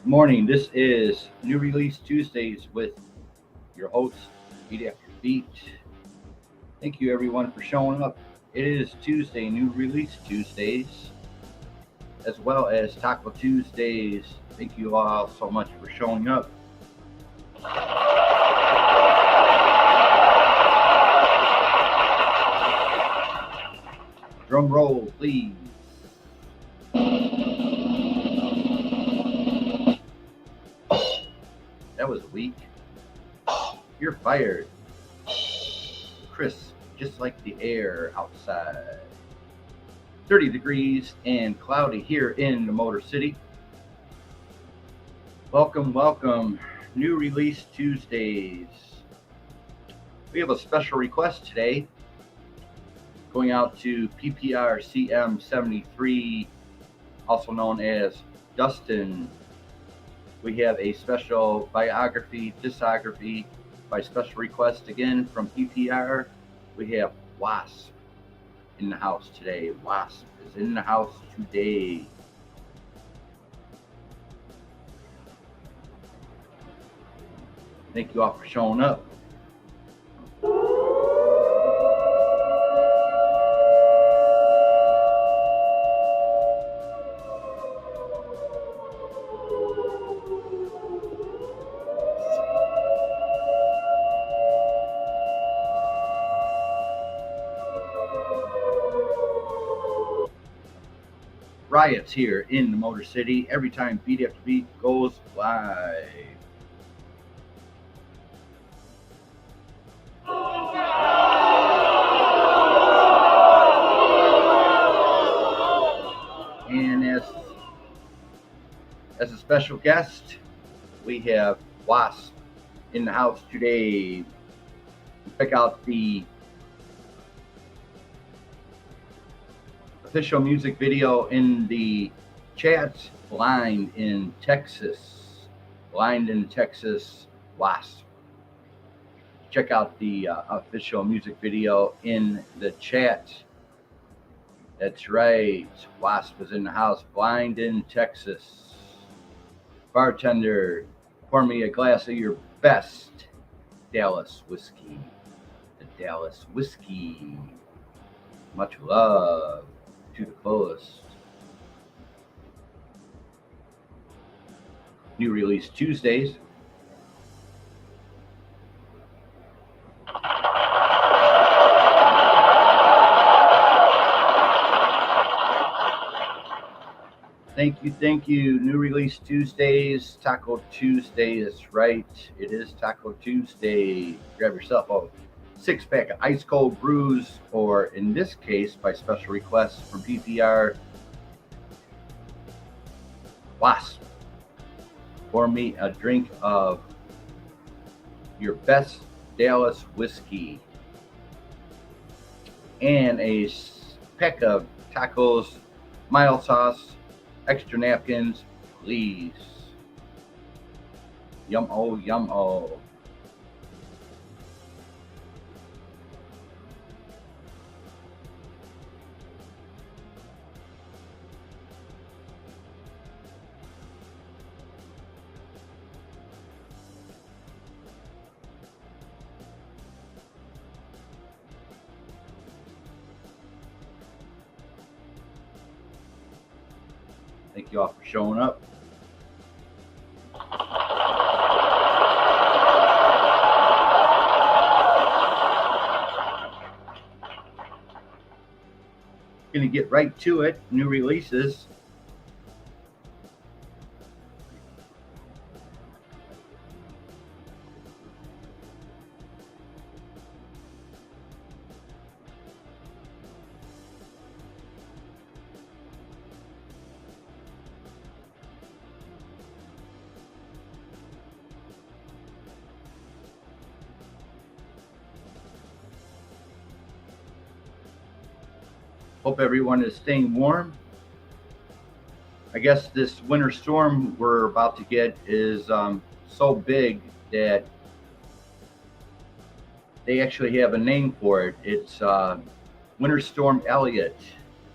Morning. This is New Release Tuesdays with your host, BEATAFTERBEAT. Thank you, everyone, for showing up. It is Tuesday, New Release Tuesdays, as well as Taco Tuesdays. Thank you all so much for showing up. Drum roll, please. That was weak. You're fired. Crisp, just like the air outside. 30 degrees and cloudy here in the Motor City. Welcome, New Release Tuesdays. We have a special request today going out to PPR CM73, also known as Dustin. We have a special discography by special request again from PPR. We have Wasp in the house today. Wasp is in the house today. Thank you all for showing up. Riots here in the Motor City every time Beat After Beat goes live. And as a special guest, we have Wasp in the house today. Check out the official music video in the chat. Blind in Texas, Wasp. Check out the official music video in the chat. That's right, Wasp is in the house. Blind in Texas. Bartender, pour me a glass of your best Dallas whiskey. The Dallas whiskey. Much love to the fullest. New Release Tuesdays. Thank you. New Release Tuesdays, Taco Tuesday is right. It is Taco Tuesday. Grab yourself a 6-pack of ice cold brews, or in this case, by special request from PPR, Wasp. Pour me a drink of your best Dallas whiskey and a pack of tacos, mild sauce, extra napkins, please. Yum-o. Thank you all for showing up. Gonna get right to it. New releases. Hope everyone is staying warm. I guess this winter storm we're about to get is so big that they actually have a name for it. It's Winter Storm Elliott.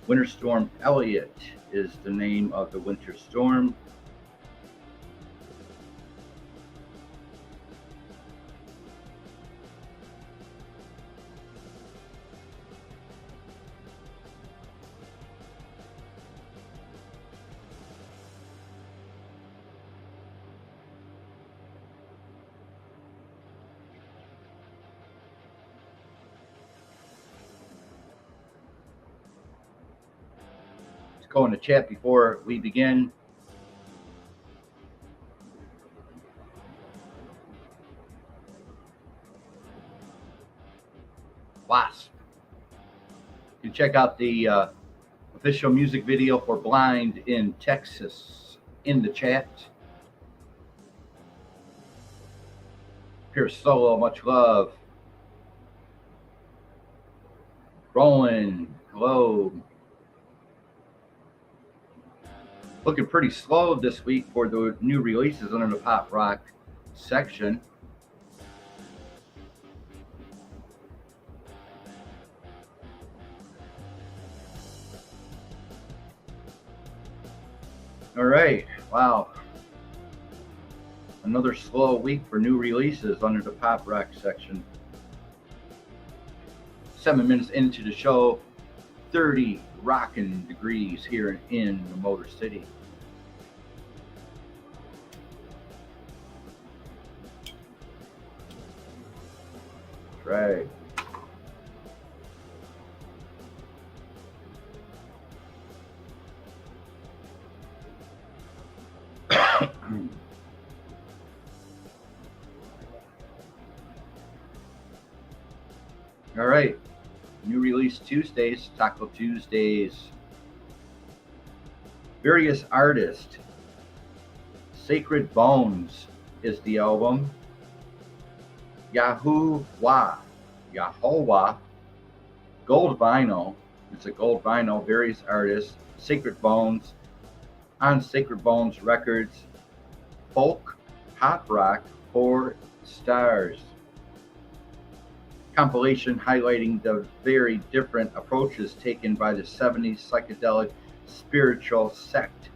Winter Storm Elliott is the name of the winter storm. Go in the chat before we begin. Wasp. You can check out the official music video for Blind in Texas in the chat. Pure Solo, much love. Roland, hello. Looking pretty slow this week for the new releases under the pop rock section. All right, wow. Another slow week for new releases under the pop rock section. 7 minutes into the show, 30 rocking degrees here in the Motor City. Right. All right. New Release Tuesdaze, Taco Tuesdays. Various artists. Sacred Bones is the album. Yahuwah. Gold vinyl. It's a gold vinyl. Various artists. Sacred Bones. On Sacred Bones Records. Folk, pop rock, 4 stars. Compilation highlighting the very different approaches taken by the 70s psychedelic spiritual sect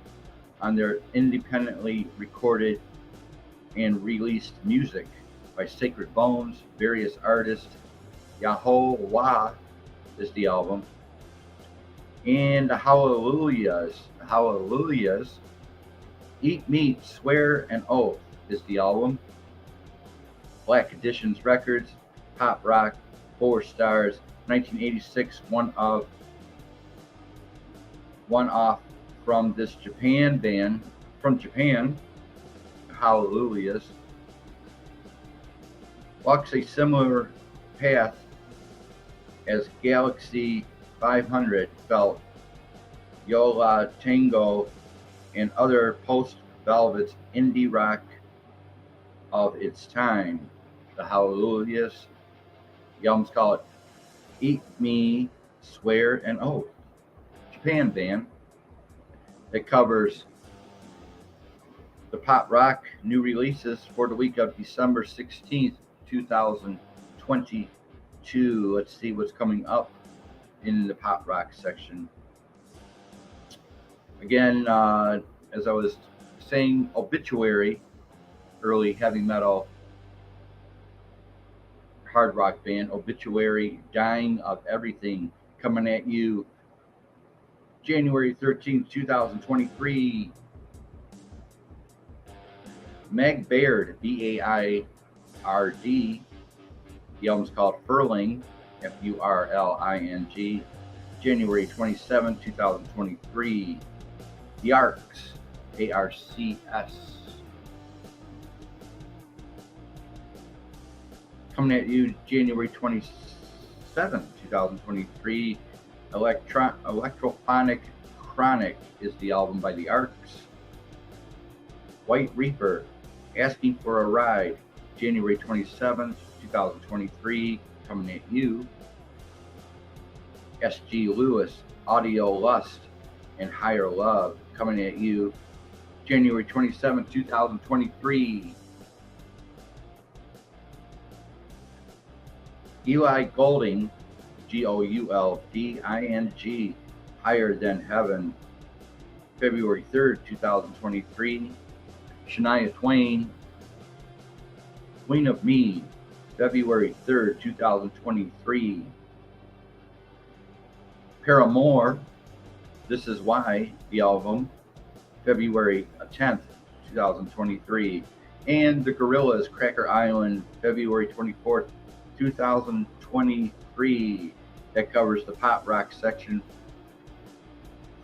on their independently recorded and released music by Sacred Bones, various artists. Yahuwah is the album. And the Hallelujahs. Eat Meat, Swear, and Oath is the album. Black Editions Records. Pop rock, 4 stars, 1986, one off from this Japan band, from Japan, Hallelujahs. Walks a similar path as Galaxy 500 felt, Yola Tango, and other post-Velvet indie rock of its time. The Hallelujahs. The album's called Eat Me, Swear, and Oath. Japan band that covers the pop rock new releases for the week of December 16th, 2022. Let's see what's coming up in the pop rock section. Again, as I was saying, Obituary, early heavy metal hard rock band, Obituary, Dying of Everything, coming at you January 13th, 2023. Meg Baird, B-A-I-R-D. The album's called Furling, F-U-R-L-I-N-G, January 27, 2023. The Arcs, A-R-C-S. Coming at you January 27, 2023. Electrophonic Chronic is the album by the Arcs. White Reaper, Asking for a Ride, January 27, 2023. Coming at you. S.G. Lewis, Audio Lust and Higher Love, coming at you January 27, 2023. Eli Goulding, Goulding, Higher Than Heaven, February 3rd, 2023. Shania Twain, Queen of Me, February 3rd, 2023. Paramore, This Is Why, the album, February 10th, 2023. And the Gorillaz, Cracker Island, February 24th, 2023. That covers the pop rock section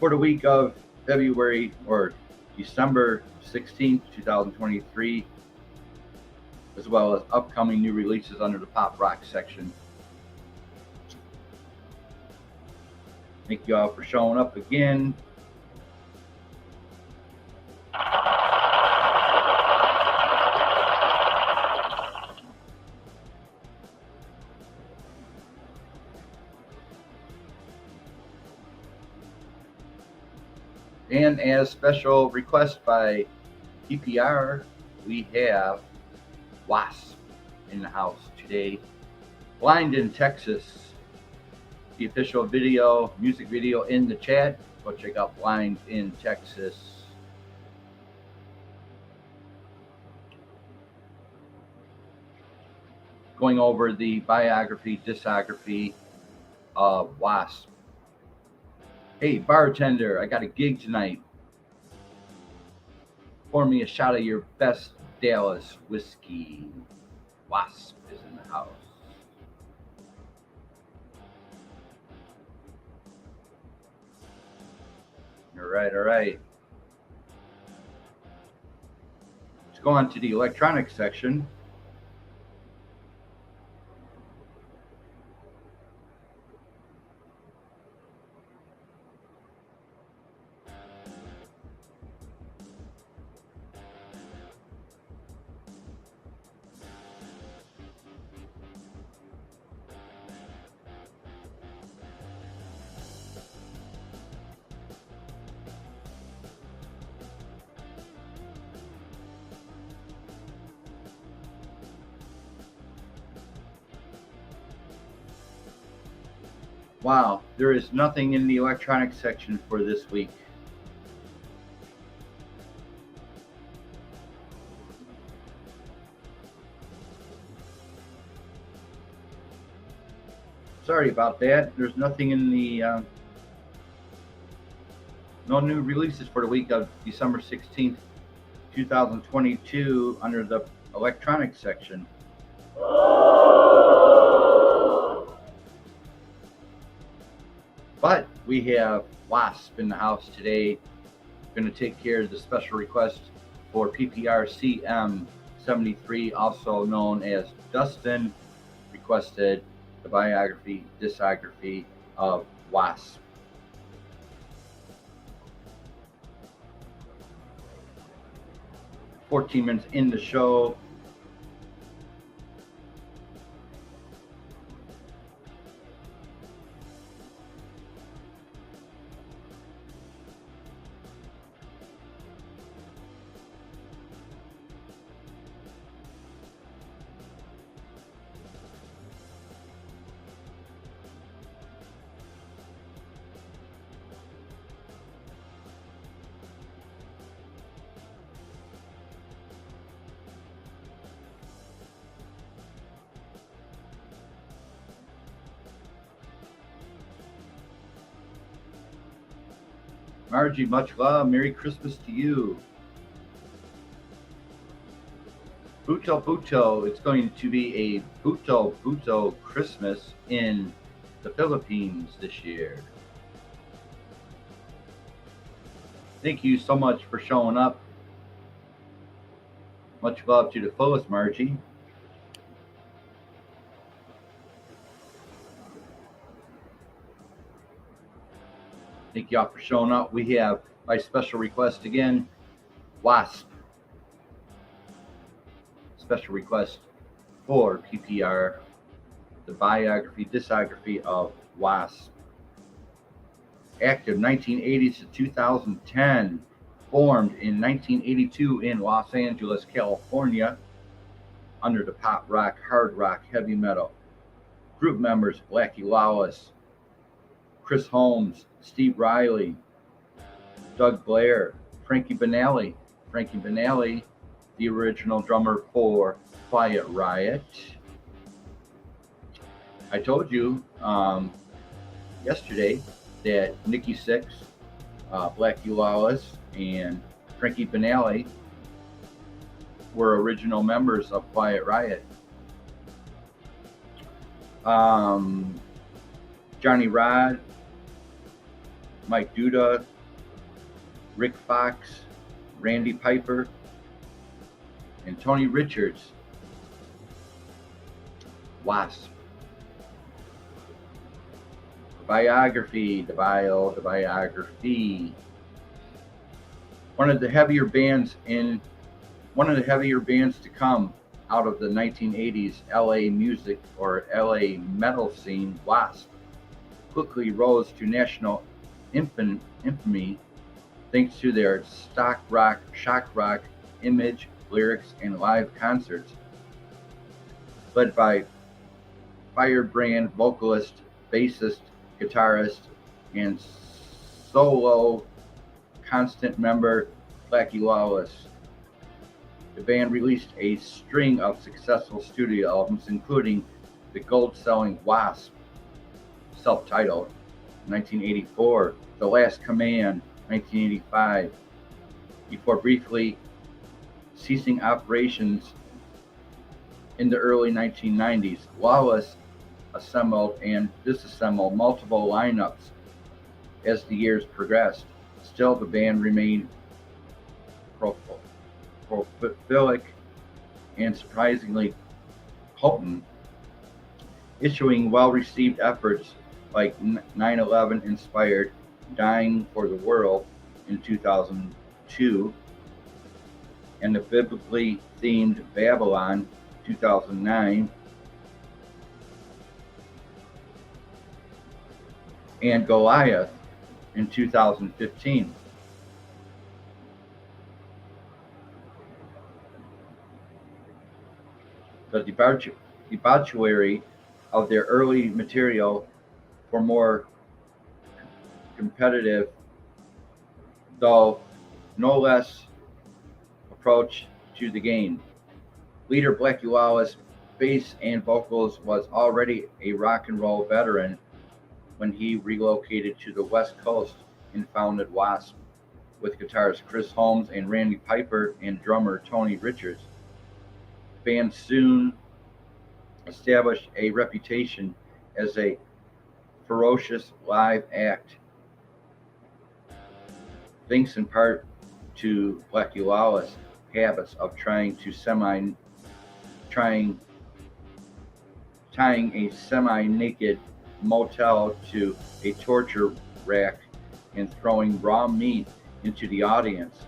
For the week of February or December 16th, 2023, as well as upcoming new releases under the pop rock section. Thank you all for showing up again. And as special request by PPR, we have Wasp in the house today. Blind in Texas. The official video, music video in the chat. Go check out Blind in Texas. Going over the biography, discography of Wasp. Hey, bartender, I got a gig tonight. Pour me a shot of your best Dallas whiskey. Wasp is in the house. All right. Let's go on to the electronic section. Wow, there is nothing in the electronic section for this week. Sorry about that. There's nothing in the no new releases for the week of December 16th, 2022 under the electronic section. But we have Wasp in the house today. Going to take care of the special request for PPR CM73, also known as Dustin, requested the biography, discography of Wasp. "14 minutes in the show. Margie, much love. Merry Christmas to you. Buto. It's going to be a Buto Christmas in the Philippines this year. Thank you so much for showing up. Much love to the fullest, Margie. Thank y'all for showing up. We have, by special request again, Wasp. Special request for PPR, the biography, discography of Wasp. Active 1980s to 2010. Formed in 1982 in Los Angeles, California, under the pop rock, hard rock, heavy metal. Group members: Blackie Lawless, Chris Holmes, Steve Riley, Doug Blair, Frankie Banali. Frankie Banali, the original drummer for Quiet Riot. I told you yesterday that Nikki Sixx, Blackie Lawless, and Frankie Banali were original members of Quiet Riot. Johnny Rod, Mike Duda, Rick Fox, Randy Piper, and Tony Richards. Wasp. The biography. One of the heavier bands to come out of the 1980s LA music or LA metal scene, Wasp quickly rose to national infamy thanks to their shock rock image, lyrics, and live concerts. Led by firebrand vocalist, bassist, guitarist, and solo constant member Blackie Lawless. The band released a string of successful studio albums, including the gold-selling Wasp, self-titled, 1984, The Last Command, 1985, before briefly ceasing operations in the early 1990s. Lawless assembled and disassembled multiple lineups as the years progressed. Still, the band remained prolific and surprisingly potent, issuing well-received efforts like 9/11 inspired Dying for the World in 2002 and the biblically themed Babylon 2009 and Goliath in 2015. The debauchery of their early material for more competitive, though no less, approach to the game. Leader Blackie Lawless, bass and vocals, was already a rock and roll veteran when he relocated to the West Coast and founded Wasp with guitarist Chris Holmes and Randy Piper and drummer Tony Richards. The band soon established a reputation as a ferocious live act, thanks in part to Blackie Lawless' habits of tying a semi-naked motel to a torture rack and throwing raw meat into the audience.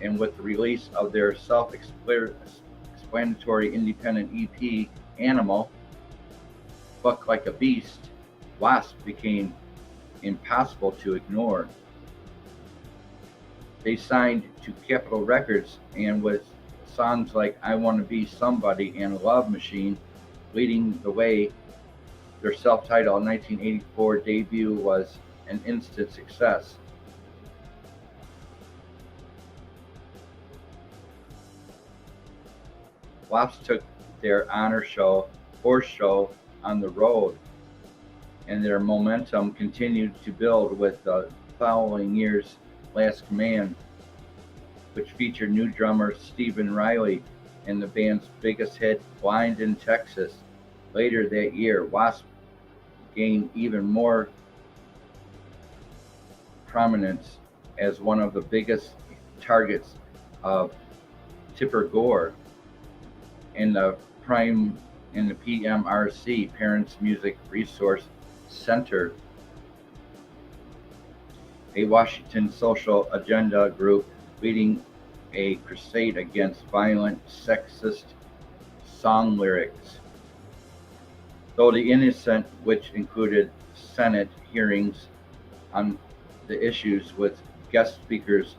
And with the release of their self-explanatory independent EP, Animal, Buck Like a Beast, Wasp became impossible to ignore. They signed to Capitol Records, and with songs like I Want to Be Somebody and Love Machine leading the way, their self-titled 1984 debut was an instant success. Wasp took their honor show, Horse Show, on the road, and their momentum continued to build with the following year's Last Command, which featured new drummer Stephen Riley and the band's biggest hit, Blind in Texas. Later that year, Wasp gained even more prominence as one of the biggest targets of Tipper Gore in the PMRC, Parents Music Resource Center, a Washington social agenda group leading a crusade against violent, sexist song lyrics. Though the innocent, which included Senate hearings on the issues with guest speakers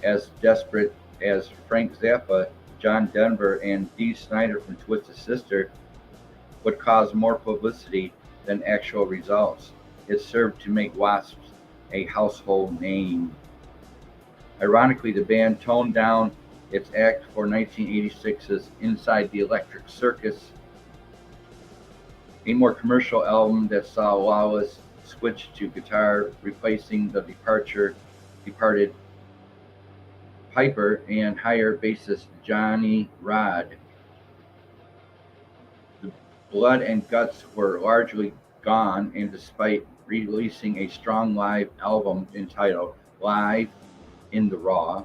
as desperate as Frank Zappa, John Denver, and Dee Snider from Twisted Sister, would cause more publicity than actual results. It served to make Wasp a household name. Ironically, the band toned down its act for 1986's Inside the Electric Circus, a more commercial album that saw Lawless switch to guitar, replacing the departed Piper and hire bassist Johnny Rod. The blood and guts were largely gone, and despite releasing a strong live album entitled Live in the Raw.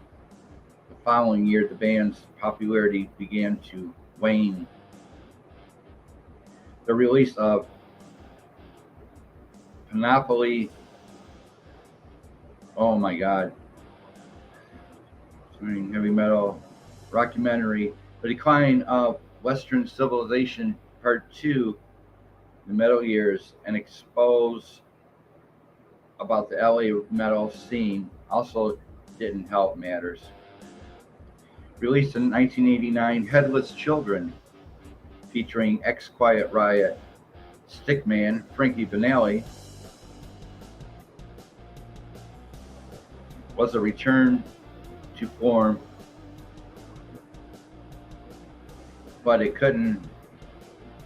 The following year, the band's popularity began to wane. The release of Panoply, oh my god, heavy metal documentary, The Decline of Western Civilization Part 2, The Metal Years, and expose about the LA metal scene also didn't help matters. Released in 1989, Headless Children, featuring ex-Quiet Riot stickman Frankie Banali, was a return to form, but it couldn't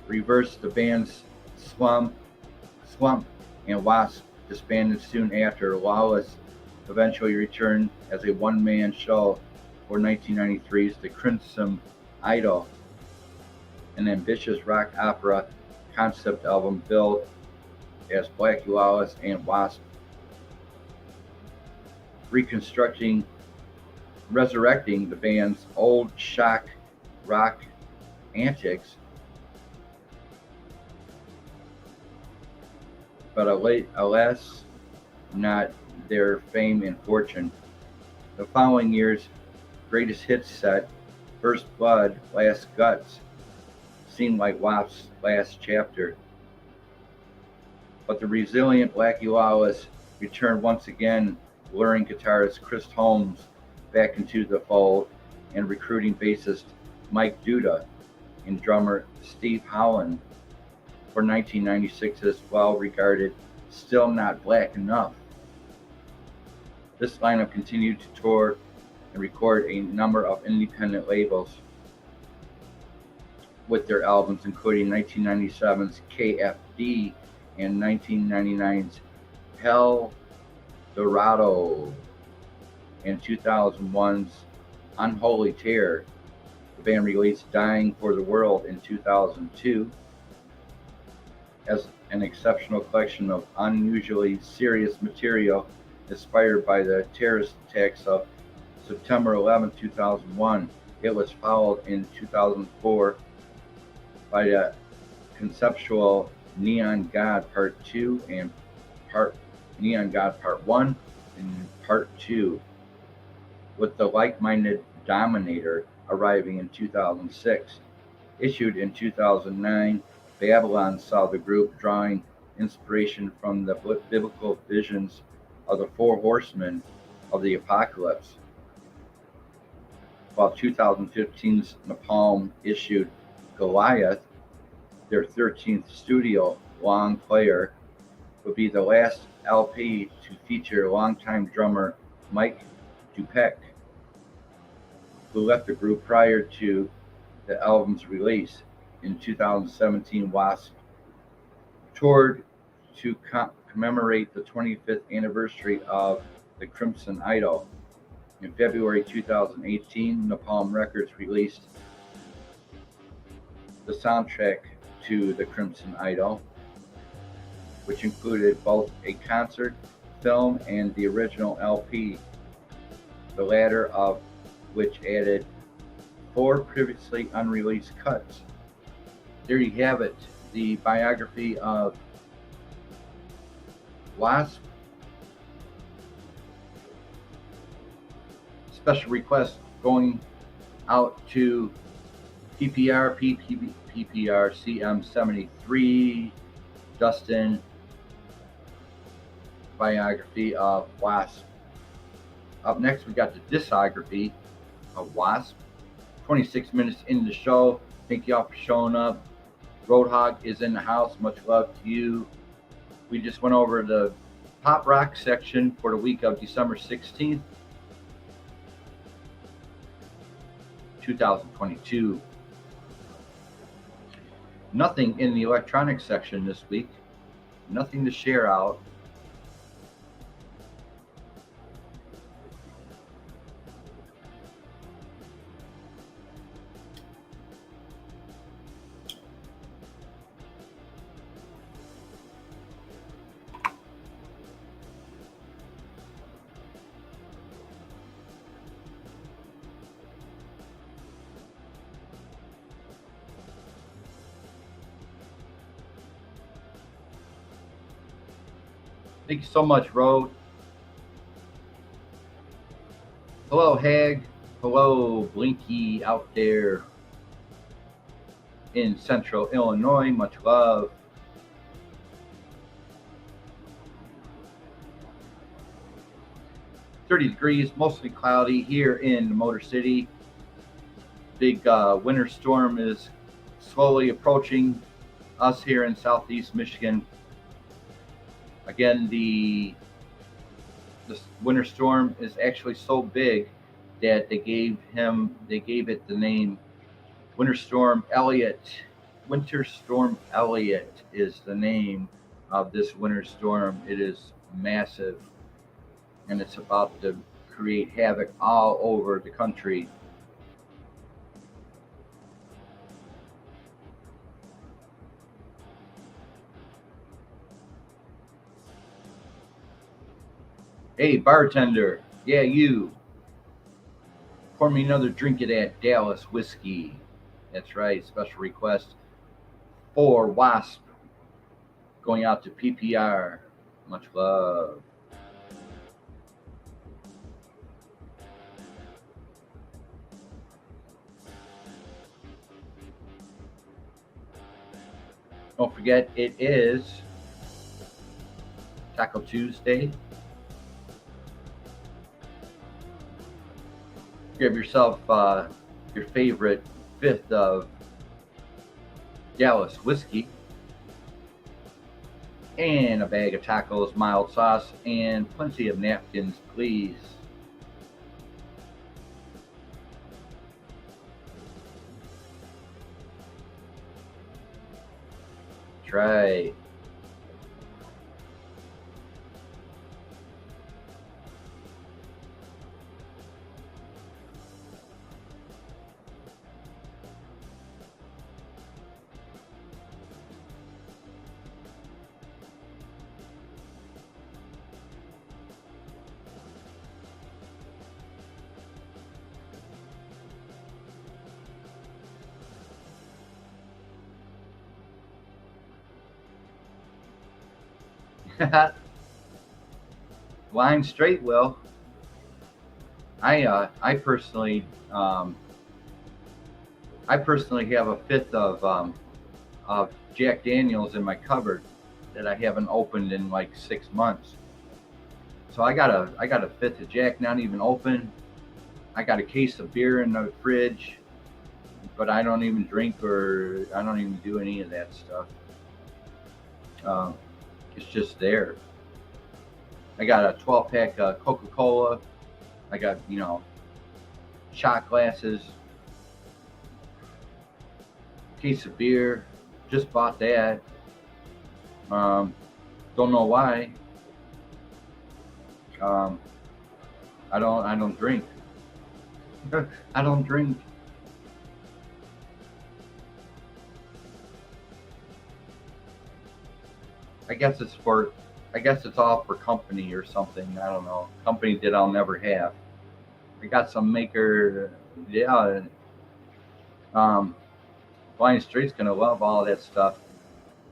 reverse the band's slump, and Wasp disbanded soon after. Lawless eventually returned as a one-man show for 1993's The Crimson Idol, an ambitious rock opera concept album billed as Blackie Lawless and Wasp, resurrecting the band's old shock rock antics, but alas, not their fame and fortune. The following year's greatest hits set, First Blood, Last Guts, seemed like Wasp's last chapter. But the resilient Blackie Lawless returned once again, luring guitarist Chris Holmes back into the fold and recruiting bassist Mike Duda and drummer Steve Howland for 1996's well-regarded Still Not Black Enough. This lineup continued to tour and record a number of independent labels with their albums, including 1997's KFD and 1999's Hell Dorado and 2001's Unholy Terror. The band released Dying for the World in 2002 as an exceptional collection of unusually serious material inspired by the terrorist attacks of September 11, 2001. It was followed in 2004 by the conceptual Neon God Part 2 and Neon God Part 1 and Part 2, with the like-minded Dominator arriving in 2006. Issued in 2009, Babylon saw the group drawing inspiration from the biblical visions of the four horsemen of the apocalypse, while 2015's Napalm issued Goliath, their 13th studio long player, would be the last LP to feature longtime drummer Mike Dupek, who left the group prior to the album's release. In 2017, Wasp toured to commemorate the 25th anniversary of The Crimson Idol. In February 2018, Napalm Records released the soundtrack to The Crimson Idol, which included both a concert film and the original LP, the latter of which added 4 previously unreleased cuts. There you have it, the biography of Wasp. Special request going out to PPR CM73, Dustin. Biography of Wasp. Up next, we got the discography of Wasp. 26 minutes into the show. Thank y'all for showing up. Roadhog is in the house. Much love to you. We just went over the pop rock section for the week of December 16th, 2022. Nothing in the electronic section this week. Nothing to share out. Thank you so much, Road. Hello, Hag. Hello, Blinky out there in central Illinois. Much love. .30 degrees, mostly cloudy here in the Motor City. Big winter storm is slowly approaching us here in southeast Michigan. Again, the winter storm is actually so big that they gave it the name Winter Storm Elliott. Winter Storm Elliott is the name of this winter storm. It is massive, and it's about to create havoc all over the country. Hey, bartender. Yeah, you. Pour me another drink of that Dallas whiskey. That's right. Special request for Wasp. Going out to PPR. Much love. Don't forget, it is Taco Tuesday. Grab yourself your favorite fifth of Dallas whiskey and a bag of tacos, mild sauce, and plenty of napkins, please. Try. Line straight, Will. I personally have a fifth of Jack Daniels in my cupboard that I haven't opened in like 6 months. So I got a fifth of Jack not even open. I got a case of beer in the fridge, but I don't even drink or I don't even do any of that stuff. It's just there. I got a 12-pack of Coca-Cola. I got, shot glasses, case of beer. Just bought that. Don't know why. I don't drink. I don't drink. I guess it's all for company or something. I don't know. Company that I'll never have. I got some maker. Yeah. Blind Street's gonna love all that stuff.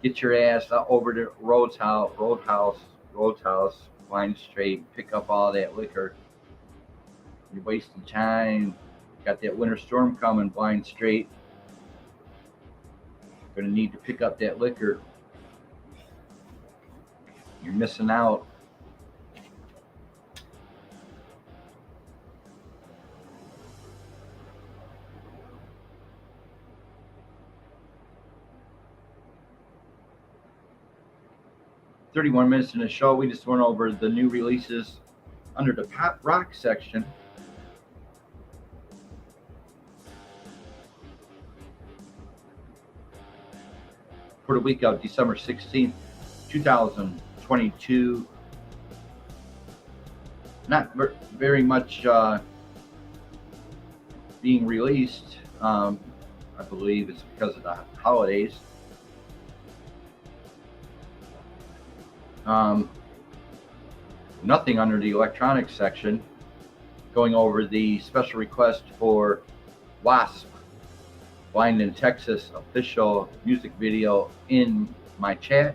Get your ass over to Roadhouse, Blind Street. Pick up all that liquor. You're wasting time. Got that winter storm coming, Blind Street. Gonna need to pick up that liquor. You're missing out. .31 minutes in the show. We just went over the new releases under the pop rock section. For the week of December 16th, 2022. Not very much being released. I believe it's because of the holidays. Nothing under the electronics section. Going over the special request for Wasp, Blind in Texas official music video in my chat.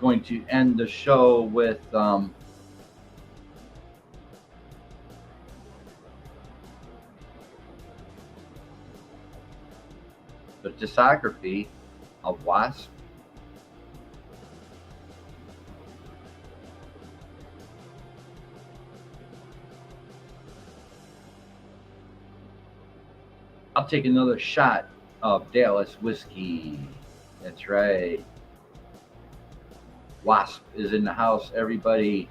going to end the show with the discography of Wasp. I'll take another shot of Dallas whiskey. That's right. Wasp is in the house, everybody.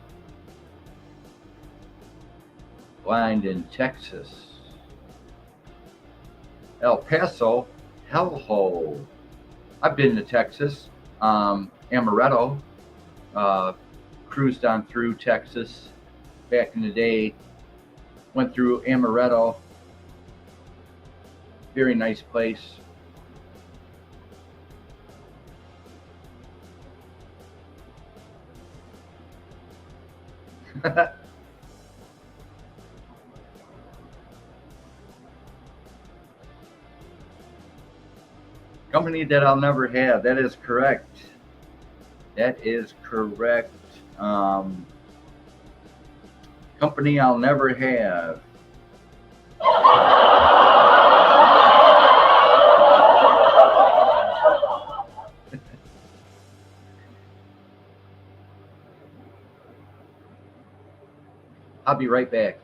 Blind in Texas. El Paso, hellhole. I've been to Texas. Amaretto. Cruised on through Texas back in the day. Went through Amaretto. Very nice place. Company that I'll never have. That is correct. That is correct. Company I'll never have. I'll be right back.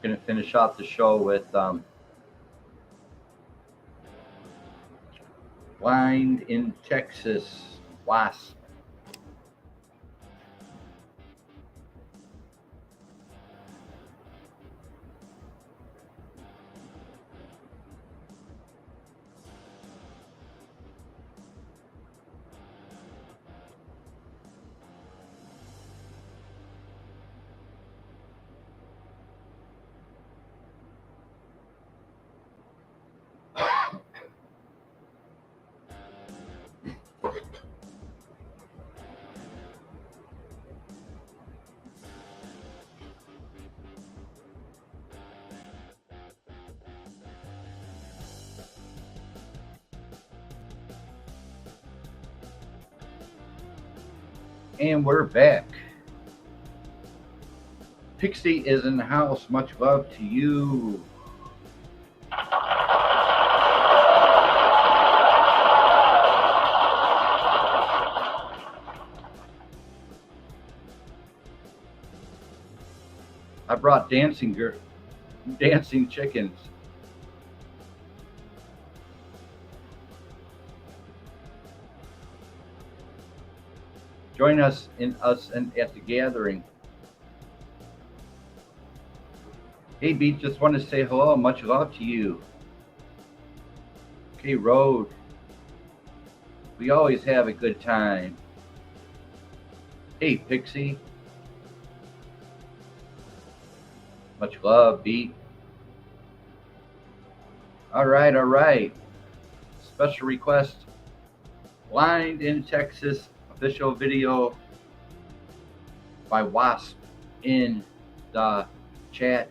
Gonna finish off the show with Blind in Texas, Wasp. And we're back. Pixie is in the house. Much love to you. I brought dancing chickens. Join us at the gathering. Hey, Beat, just want to say hello. Much love to you. Okay, Road. We always have a good time. Hey, Pixie. Much love, Beat. All right. Special request. Blind in Texas. Official video by Wasp in the chat.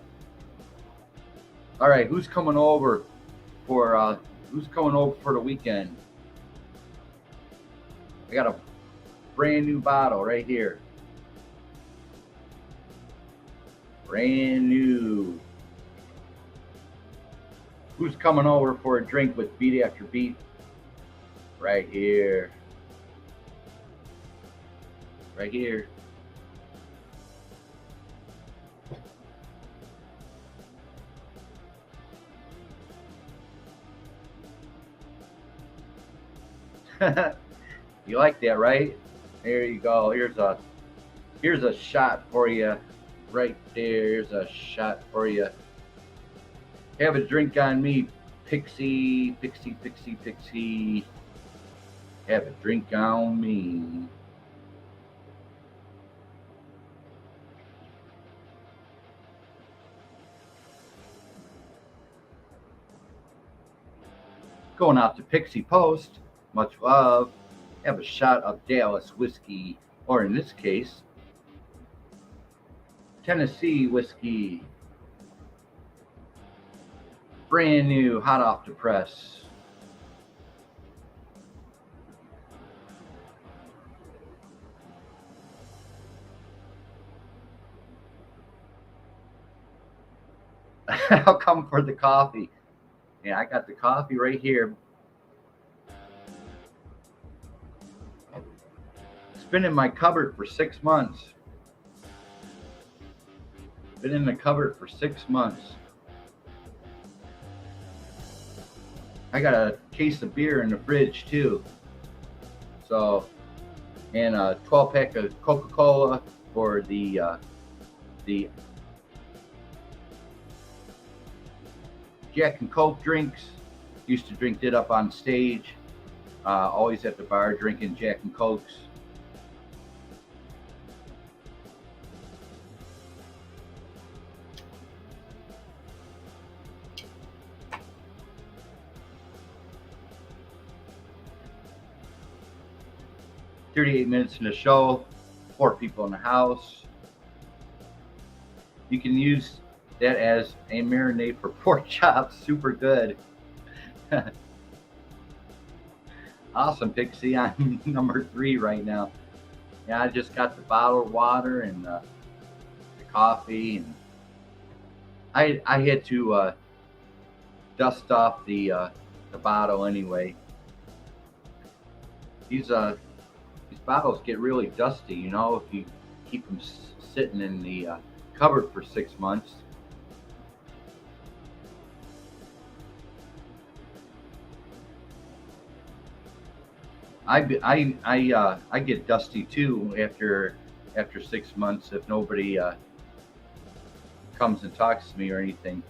All right, who's coming over for the weekend? I got a brand new bottle right here. Brand new. Who's coming over for a drink with Beat After Beat? Right here. Right here. You like that, right? There you go. Here's a shot for you. Right there. Here's a shot for you. Have a drink on me, Pixie. Pixie. Have a drink on me. Going out to Pixie Post. Much love. Have a shot of Dallas whiskey, or in this case, Tennessee whiskey. Brand new, hot off the press. I'll come for the coffee. Yeah, I got the coffee right here. It's been in my cupboard for 6 months. Been in the cupboard for 6 months. I got a case of beer in the fridge too. So, and a 12-pack of Coca-Cola for the Jack and Coke drinks. Used to drink it up on stage. Always at the bar drinking Jack and Cokes. "38 minutes in the show, 4 people in the house." You can use that as a marinade for pork chops. Super good. Awesome, Pixie. I'm number 3 right now. Yeah, I just got the bottled water and the coffee, and I had to dust off the bottle anyway. These bottles get really dusty, you know, if you keep them sitting in the cupboard for 6 months. I get dusty too after 6 months if nobody comes and talks to me or anything.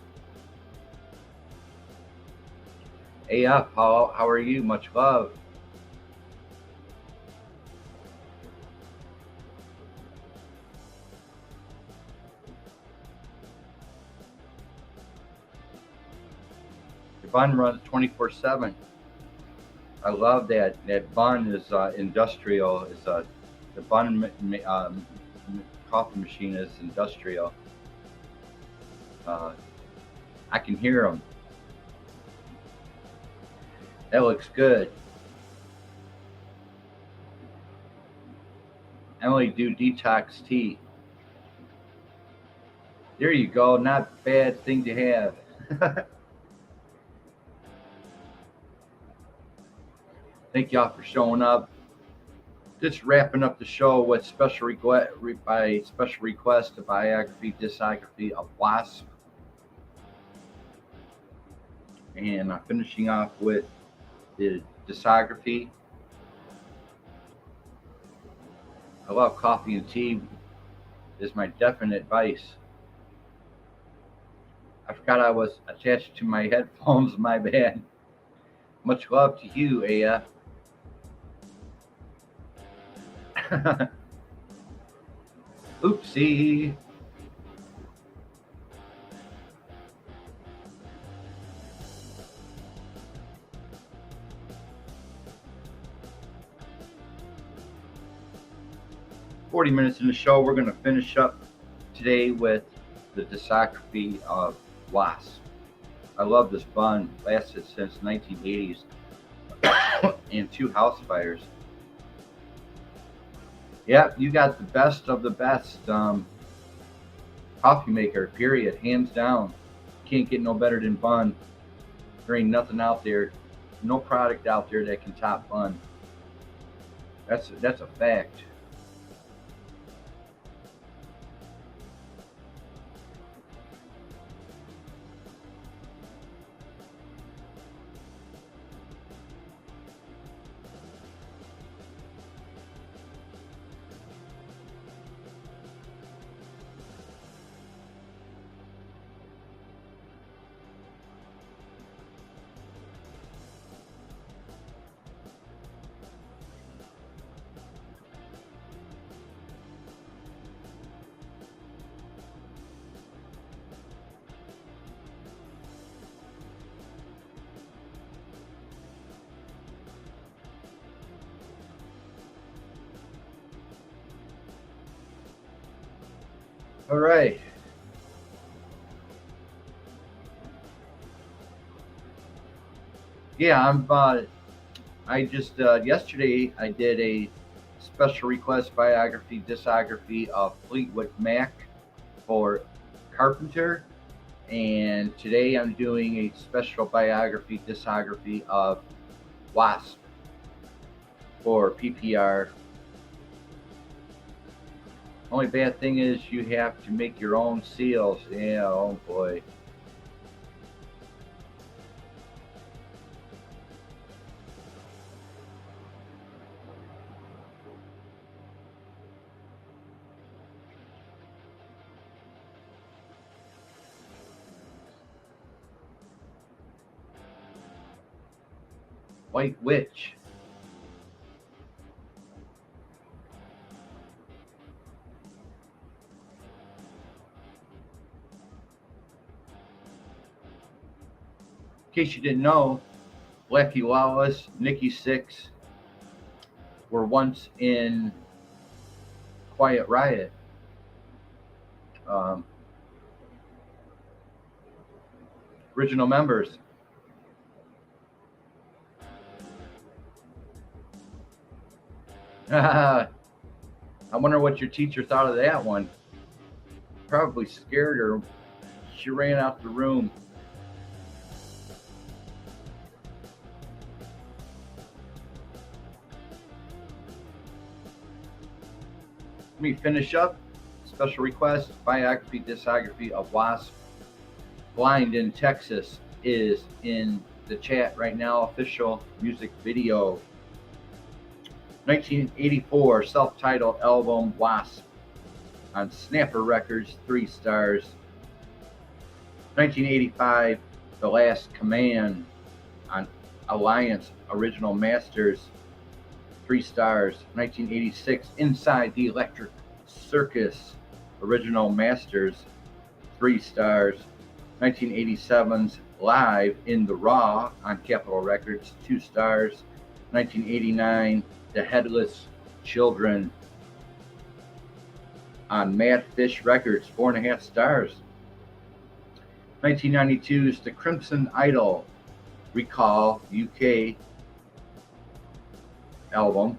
AF, how are you? Much love. The bun runs 24/7. I love that. That bun is industrial. Is the bun coffee machine is industrial. I can hear them. That looks good. I only do detox tea. There you go. Not a bad thing to have. Thank y'all for showing up. Just wrapping up the show with special request, a biography, discography of Wasp, and finishing off with the discography. I love coffee and tea. Is my definite vice. I forgot I was attached to my headphones. My bad. Much love to you, AF. Oopsie. "40 minutes in the show." We're going to finish up today with the discography of Wasp. I love this bun. Lasted since 1980s and 2 house fires. Yeah, you got the best of the best coffee maker, period. Hands down. Can't get no better than bun. There ain't nothing out there, no product out there that can top bun. That's a fact. All right. Yeah, I just yesterday I did a special request biography, discography of Fleetwood Mac for Carpenter. And today I'm doing a special biography, discography of Wasp for PPR. Only bad thing is you have to make your own seals. Yeah, oh boy. White Witch. In case you didn't know, Blackie Lawless, Nikki Sixx were once in Quiet Riot. Original members. I wonder what your teacher thought of that one. Probably scared her. She ran out the room. Let me finish up. Special request, biography, discography of Wasp. Blind in Texas is in the chat right now. Official music video. 1984 self-titled album Wasp on Snapper Records, 3 stars. 1985 The Last Command on Alliance Original Masters, 3 stars. 1986 Inside the Electric Circus Original Masters, 3 stars. 1987's Live in the Raw on Capitol Records, 2 stars. 1989 The Headless Children on Mad Fish Records, 4.5 stars. 1992's The Crimson Idol Recall UK album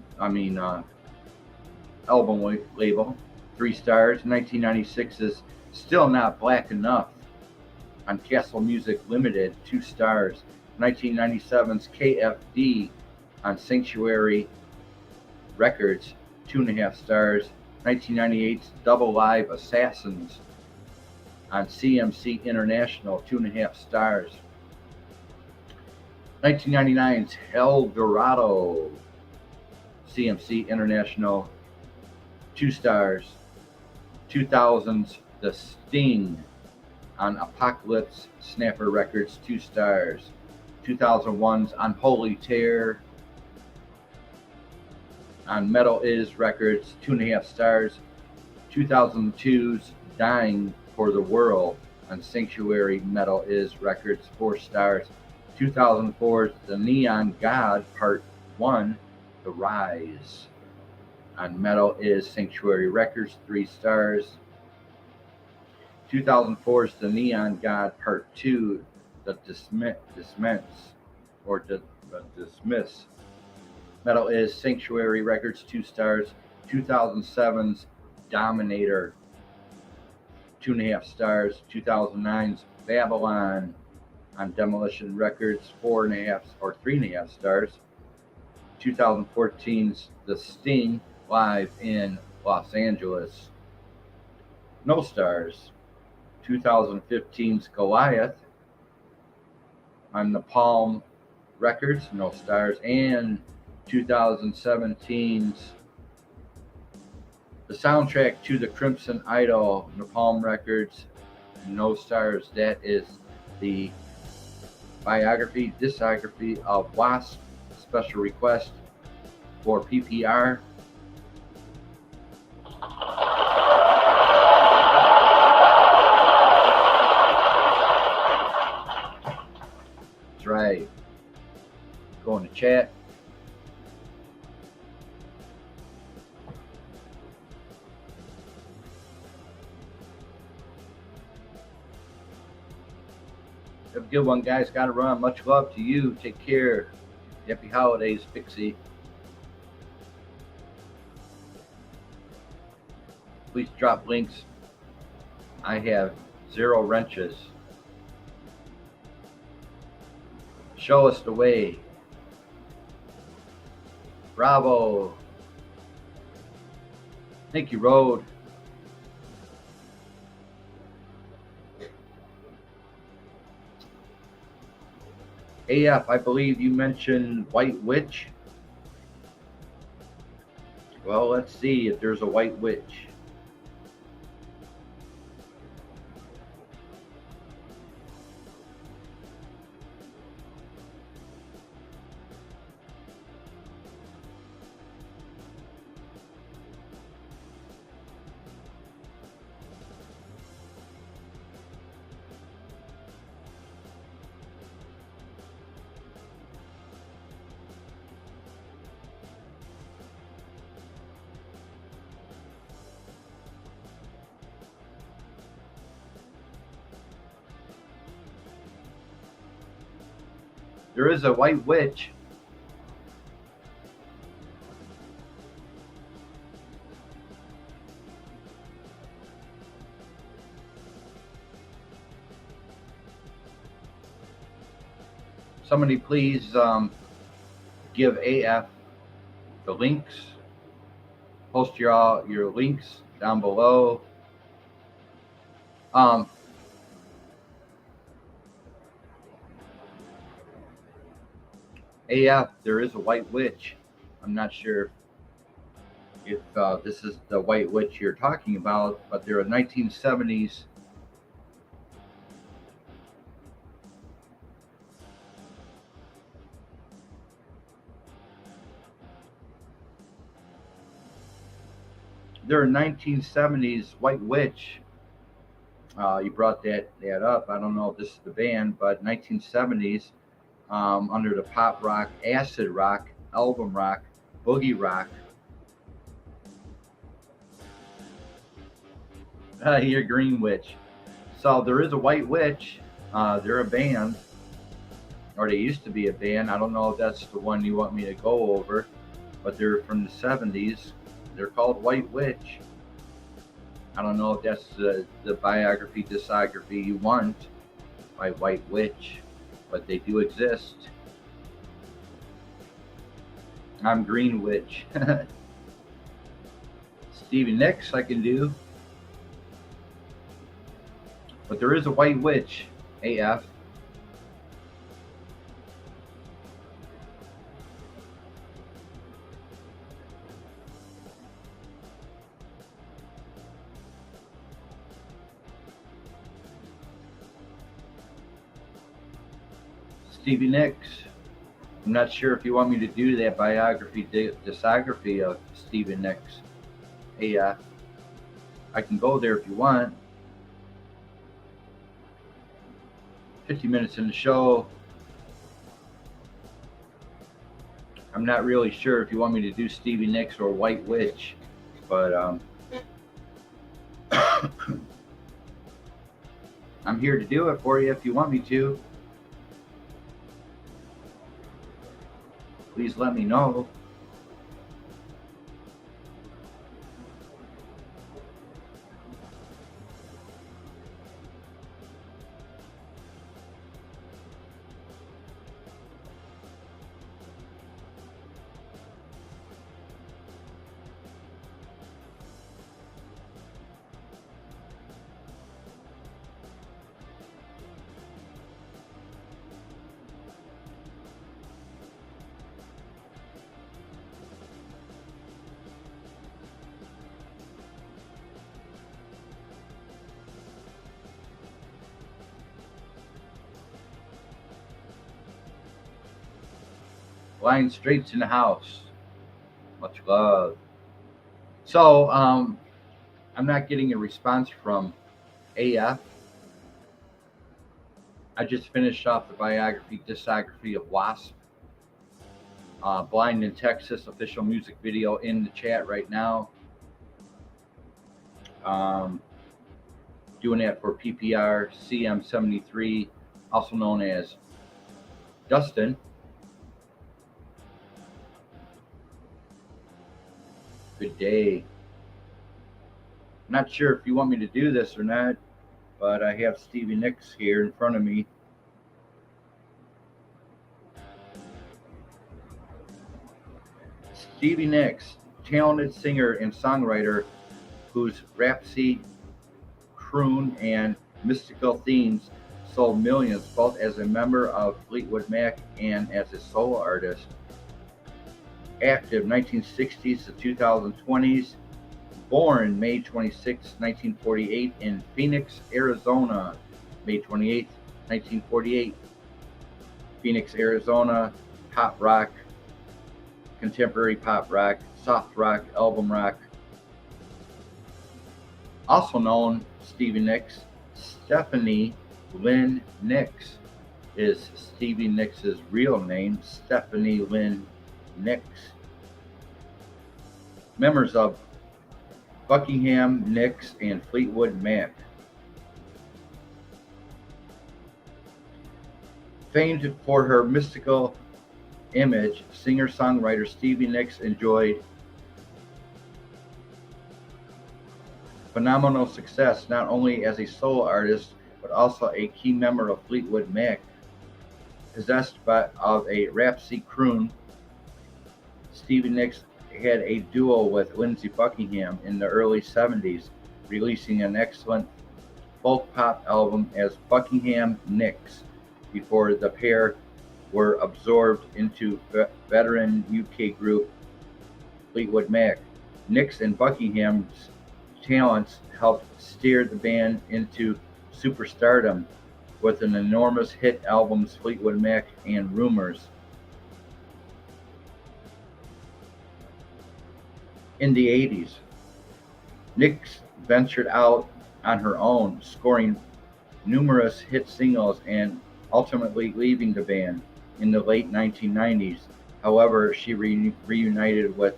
label, 3 stars. 1996's Still Not Black Enough on Castle Music Limited, 2 stars. 1997's KFD on Sanctuary Records, 2.5 stars. 1998's Double Live Assassins on CMC International, 2.5 stars. 1999's El Dorado, CMC International, 2 stars. 2000's The Sting on Apocalypse Snapper Records, 2 stars. 2001's Unholy Terror on Metal Is Records, 2.5 stars. 2002's Dying for the World on Sanctuary Metal Is Records, 4 stars. 2004's The Neon God Part 1, The Rise on Metal Is Sanctuary Records, 3 stars. 2004's The Neon God Part 2, The Dismiss. Metal Is Sanctuary Records, 2 stars. 2007's Dominator, 2.5 stars. 2009's Babylon on Demolition Records, 3.5 stars. 2014's The Sting Live in Los Angeles, no stars. 2015's Goliath on Napalm Records, no stars. And 2017's the soundtrack to The Crimson Idol, Napalm Records, no stars. That is the biography, discography of Wasp. Special request for PPR. That's right. Go in the chat. Have a good one, guys. Got to run. Much love to you. Take care. Happy holidays, Pixie. Please drop links. I have 0 wrenches. Show us the way. Bravo. Thank you, Road. AF, I believe you mentioned White Witch. Well, let's see if there's a White Witch. There is a White Witch. Somebody please give AF the links. Post your links down below. AF, there is a White Witch. I'm not sure if this is the White Witch you're talking about, but they're a 1970s. They're a 1970s White Witch. You brought that up. I don't know if this is the band, but 1970s, under the pop rock, acid rock, album rock, boogie rock. You're Green Witch. So there is a White Witch. They're a band, or they used to be a band. I don't know if that's the one you want me to go over, but they're from the 70s. They're called White Witch. I don't know if that's the biography, discography you want by White Witch, but they do exist. I'm Green Witch. Stevie Nicks I can do. But there is a White Witch, AF. Stevie Nicks. I'm not sure if you want me to do that biography, discography of Stevie Nicks. AF. I can go there if you want. 50 minutes in the show. I'm not really sure if you want me to do Stevie Nicks or White Witch, but I'm here to do it for you if you want me to. Please let me know. Flying straight to the house. Much love. So, I'm not getting a response from AF. I just finished off the biography, discography of Wasp. Blind in Texas official music video in the chat right now. Doing that for PPR CM73, also known as Dustin. Good day. Not sure if you want me to do this or not, but I have Stevie Nicks here in front of me. Stevie Nicks, talented singer and songwriter whose rhapsody, croon, and mystical themes sold millions both as a member of Fleetwood Mac and as a solo artist. Active 1960s to 2020s, born May 26, 1948 in Phoenix, Arizona. May 28, 1948. Phoenix, Arizona, pop rock, contemporary pop rock, soft rock, album rock. Also known, Stevie Nicks, Stephanie Lynn Nicks is Stevie Nicks' real name, Stephanie Lynn Nicks. Members of Buckingham, Nicks, and Fleetwood Mac. Famed for her mystical image, singer-songwriter Stevie Nicks enjoyed phenomenal success not only as a solo artist but also a key member of Fleetwood Mac. Possessed of a rhapsody croon, Stevie Nicks had a duo with Lindsey Buckingham in the early 70s, releasing an excellent folk pop album as Buckingham Nicks before the pair were absorbed into veteran UK group Fleetwood Mac. Nicks and Buckingham's talents helped steer the band into superstardom with an enormous hit albums Fleetwood Mac and Rumours. In the 80s, Nicks ventured out on her own, scoring numerous hit singles and ultimately leaving the band in the late 1990s. However, she reunited with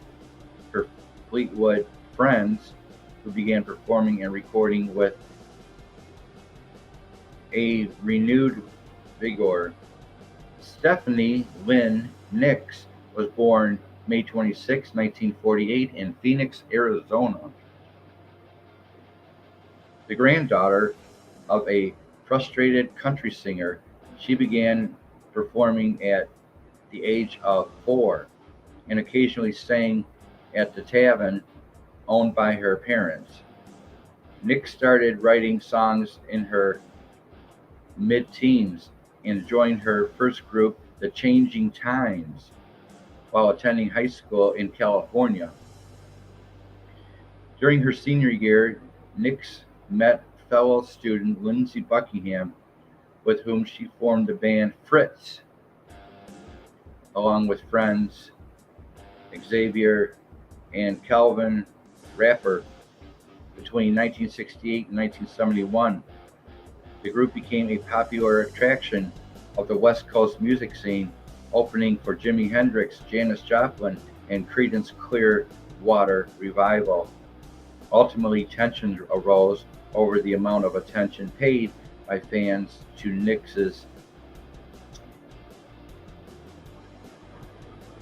her Fleetwood friends, who began performing and recording with a renewed vigor. Stephanie Lynn Nicks was born May 26, 1948 in Phoenix, Arizona. The granddaughter of a frustrated country singer, she began performing at the age of 4 and occasionally sang at the tavern owned by her parents. Nicks started writing songs in her mid-teens and joined her first group, The Changing Times, while attending high school in California. During her senior year, Nicks met fellow student Lindsey Buckingham, with whom she formed the band Fritz, along with friends Xavier and Calvin Rapper. Between 1968 and 1971, the group became a popular attraction of the West Coast music scene, opening for Jimi Hendrix, Janis Joplin, and Creedence Clearwater Revival. Ultimately, tensions arose over the amount of attention paid by fans to Nicks's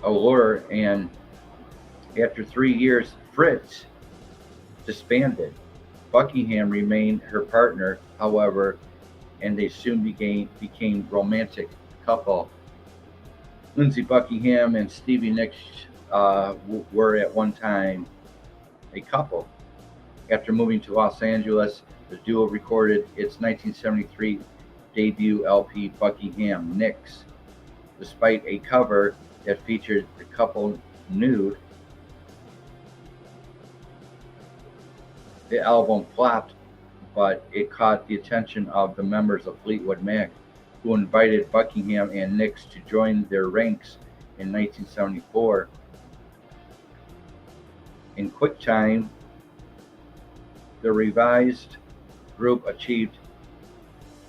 allure, and after 3 years, Fritz disbanded. Buckingham remained her partner, however, and they soon became romantic couple. Lindsey Buckingham and Stevie Nicks were at one time a couple. After moving to Los Angeles, the duo recorded its 1973 debut LP, Buckingham Nicks. Despite a cover that featured the couple nude, the album flopped, but it caught the attention of the members of Fleetwood Mac, who invited Buckingham and Nicks to join their ranks in 1974. In quick time, the revised group achieved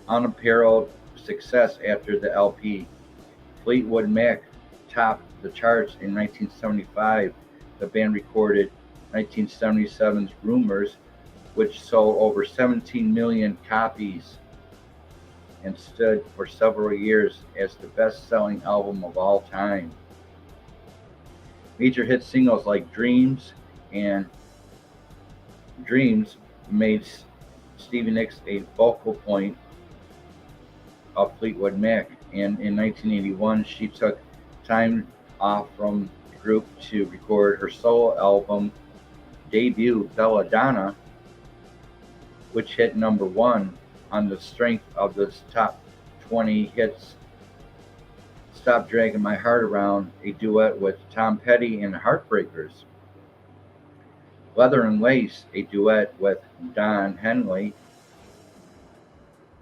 unparalleled success after the LP. Fleetwood Mac topped the charts in 1975. The band recorded 1977's Rumours, which sold over 17 million copies and stood for several years as the best-selling album of all time. Major hit singles like Dreams and Dreams made Stevie Nicks a focal point of Fleetwood Mac, and in 1981 she took time off from group to record her solo album debut, Belladonna, which hit #1 on the strength of the top 20 hits Stop Dragging My Heart Around, a duet with Tom Petty and Heartbreakers. Leather and Lace, a duet with Don Henley.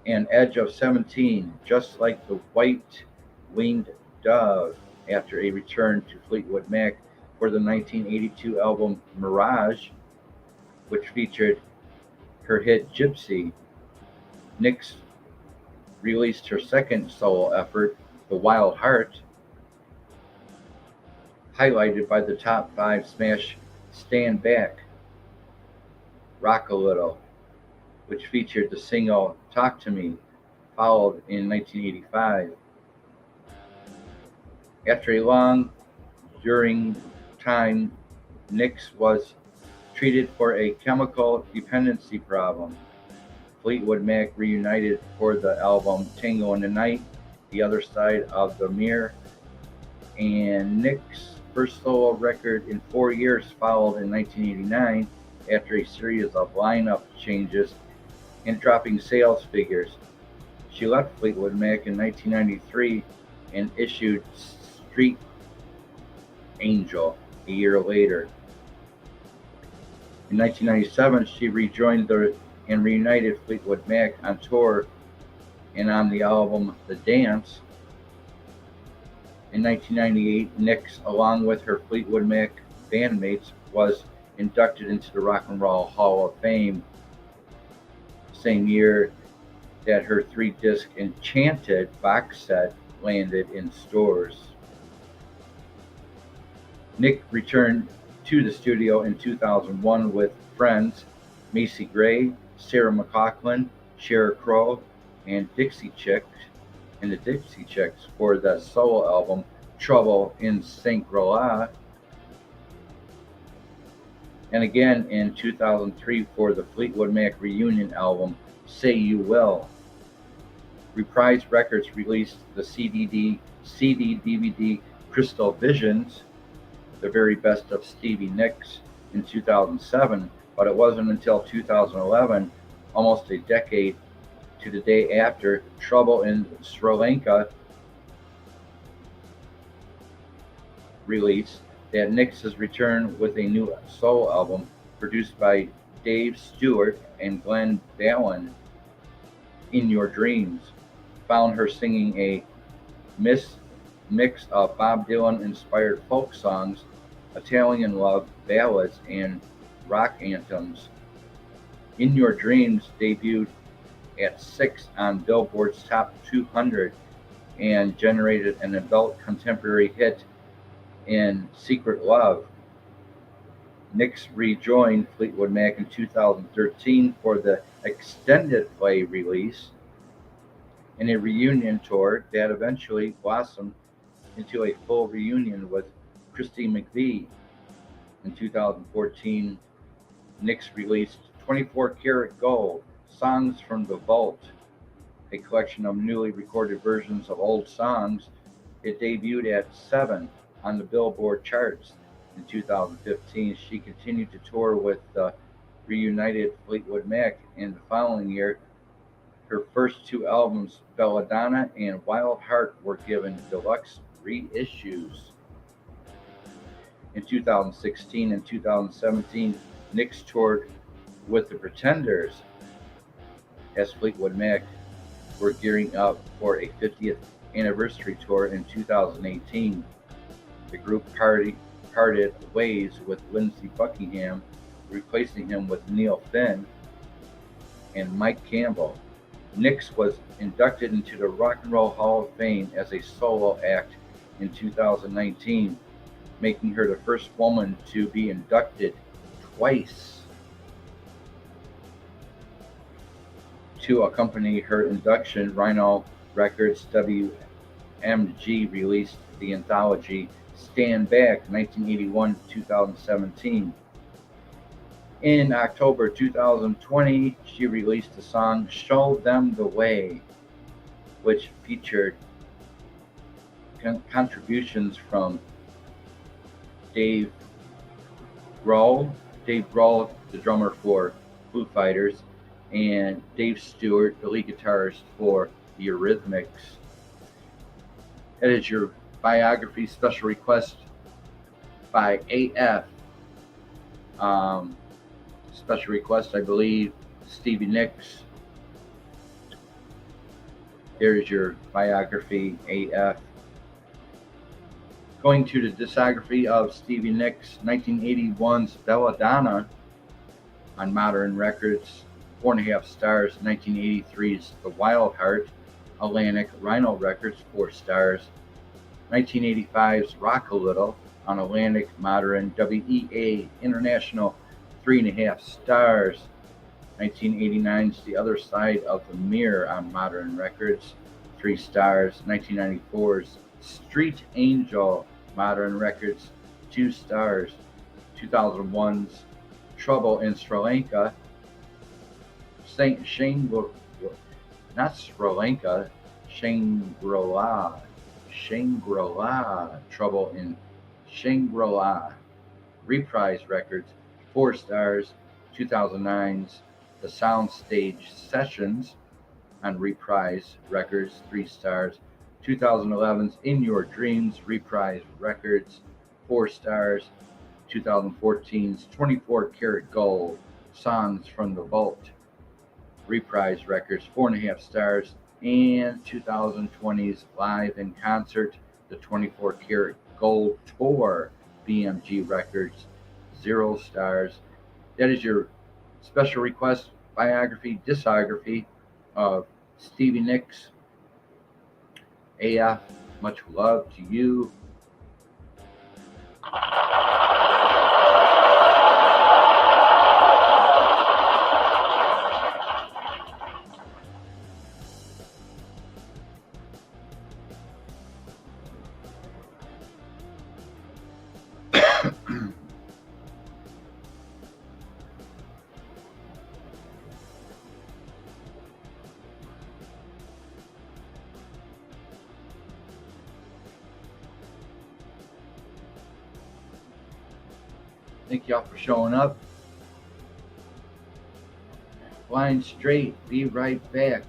And Edge of 17, Just Like the White-Winged Dove, after a return to Fleetwood Mac for the 1982 album Mirage, which featured her hit Gypsy. Nyx released her second solo effort, The Wild Heart, highlighted by the top 5 smash Stand Back, Rock a Little, which featured the single Talk to Me, followed in 1985. After a long during time, Nyx was treated for a chemical dependency problem. Fleetwood Mac reunited for the album Tango in the Night, The Other Side of the Mirror, and Nyx's first solo record in 4 years followed in 1989 after a series of lineup changes and dropping sales figures. She left Fleetwood Mac in 1993 and issued Street Angel a year later. In 1997, she rejoined and reunited Fleetwood Mac on tour and on the album The Dance. In 1998, Nyx, along with her Fleetwood Mac bandmates, was inducted into the Rock and Roll Hall of Fame, same year that her 3-disc Enchanted box set landed in stores. Nyx returned to the studio in 2001 with friends Macy Gray, Sarah McLachlan, Sheryl Crow, and the Dixie Chicks for the solo album Trouble in Shangri-La, and again in 2003 for the Fleetwood Mac reunion album Say You Will. Reprise Records released the CD-DVD Crystal Visions, the very best of Stevie Nicks, in 2007, but it wasn't until 2011, almost a decade to the day after Trouble in Sri Lanka release, that Nyx has returned with a new solo album produced by Dave Stewart and Glenn Ballin. In Your Dreams found her singing a mix of Bob Dylan-inspired folk songs, Italian love ballads, and rock anthems. In Your Dreams debuted at 6 on Billboard's Top 200 and generated an adult contemporary hit in Secret Love. Nyx rejoined Fleetwood Mac in 2013 for the extended play release in a reunion tour that eventually blossomed into a full reunion with Christy McVie. In 2014, Nyx released 24 Karat Gold, Songs from the Vault, a collection of newly recorded versions of old songs. It debuted at 7 on the Billboard charts. In 2015, she continued to tour with the reunited Fleetwood Mac. In the following year, her first 2 albums, Belladonna and Wild Heart, were given deluxe reissues. In 2016 and 2017, Nyx toured with the Pretenders as Fleetwood Mac were gearing up for a 50th anniversary tour in 2018. The group parted ways with Lindsey Buckingham, replacing him with Neil Finn and Mike Campbell. Nyx was inducted into the Rock and Roll Hall of Fame as a solo act in 2019, making her the first woman to be inducted twice. To accompany her induction, Rhino Records WMG released the anthology Stand Back 1981-2017. In October 2020, she released the song Show Them the Way, which featured contributions from Dave Grohl, the drummer for Foo Fighters, and Dave Stewart, the lead guitarist for the Eurythmics. That is your biography special request by AF. Special request, I believe, Stevie Nicks. There's your biography, AF. Going to the discography of Stevie Nicks, 1981's Belladonna on Modern Records, 4.5 stars. 1983's The Wild Heart, Atlantic Rhino Records, 4 stars. 1985's Rock a Little on Atlantic Modern WEA International, 3.5 stars. 1989's The Other Side of the Mirror on Modern Records, 3 stars. 1994's Street Angel, Modern Records, 2 stars. 2001's Trouble in Sri Lanka, not Sri Lanka, Shangri-La, Trouble in Shangri-La, Reprise Records, 4 stars. 2009's The Soundstage Sessions on Reprise Records, 3 stars. 2011's In Your Dreams, Reprise Records, 4 stars. 2014's 24 Karat Gold, Songs from the Vault, Reprise Records, 4.5 stars. And 2020's Live in Concert, the 24 Karat Gold Tour, BMG Records, 0 stars. That is your special request biography, discography of Stevie Nicks. AF, much love to you. Thank y'all for showing up. Flying straight, be right back.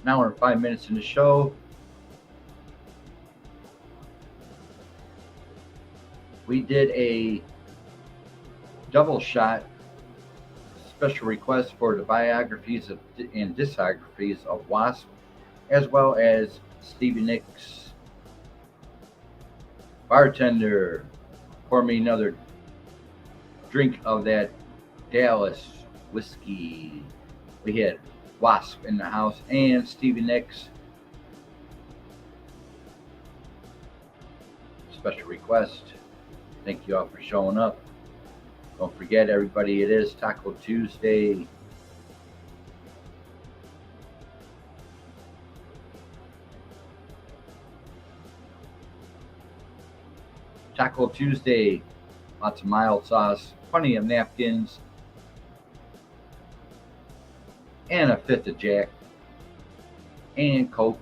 Now we're 5 minutes in the show. We did a double shot special request for the biographies and discographies of Wasp, as well as Stevie Nicks. Bartender, pour me another drink of that Dallas whiskey. We had Wasp in the house and Stevie Nicks. Special request. Thank you all for showing up. Don't forget, everybody, it is Taco Tuesday. Taco Tuesday. Lots of mild sauce, plenty of napkins, and a fifth of Jack, and Coke.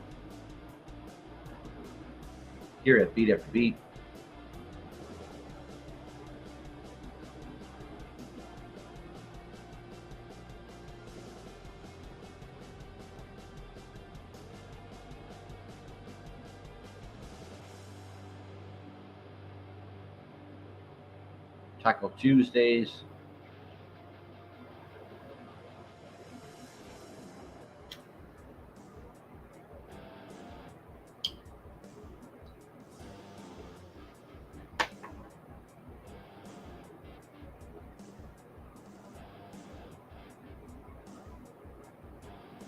Here at Beat After Beat. Taco Tuesdaze.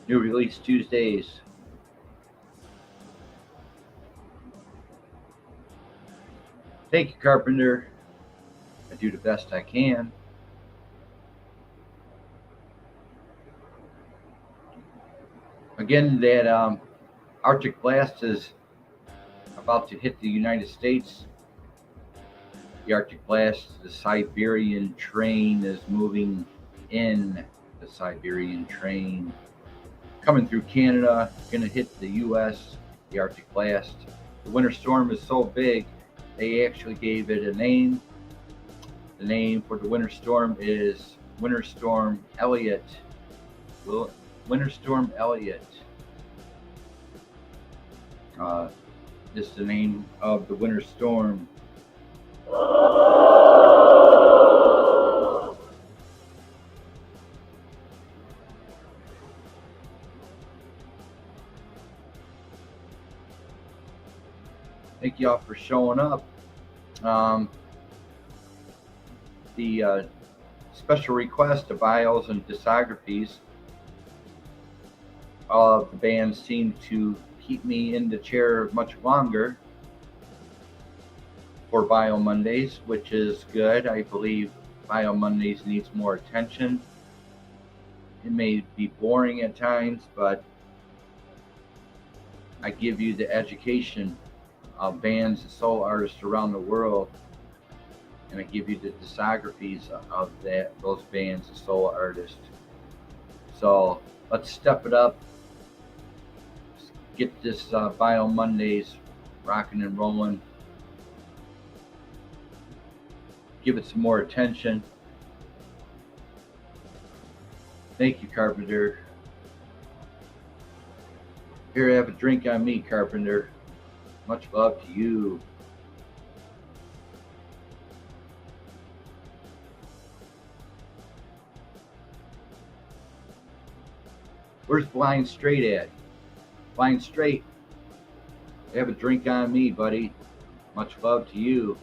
New Release Tuesdays. Thank you, Carpenter. I do the best I can. Again, that Arctic blast is about to hit the United States. the Arctic blast. The Siberian train is moving in. The Siberian train coming through Canada, going to hit the U.S. The Arctic blast. The winter storm is so big, they actually gave it a name. The name for the winter storm is Winter Storm Elliott. Winter Storm Elliott. This is the name of the winter storm. Thank y'all for showing up. The special request of bios and discographies of the bands seem to keep me in the chair much longer for Bio Mondays, which is good. I believe Bio Mondays needs more attention. It may be boring at times, but I give you the education of bands and solo artists around the world, and I give you the discographies of those bands and solo artists. So let's step it up. Let's get this Bio Mondays rocking and rolling. Give it some more attention. Thank you, Carpenter. Here, have a drink on me, Carpenter. Much love to you. Where's Blind Straight at? Blind Straight, have a drink on me, buddy. Much love to you.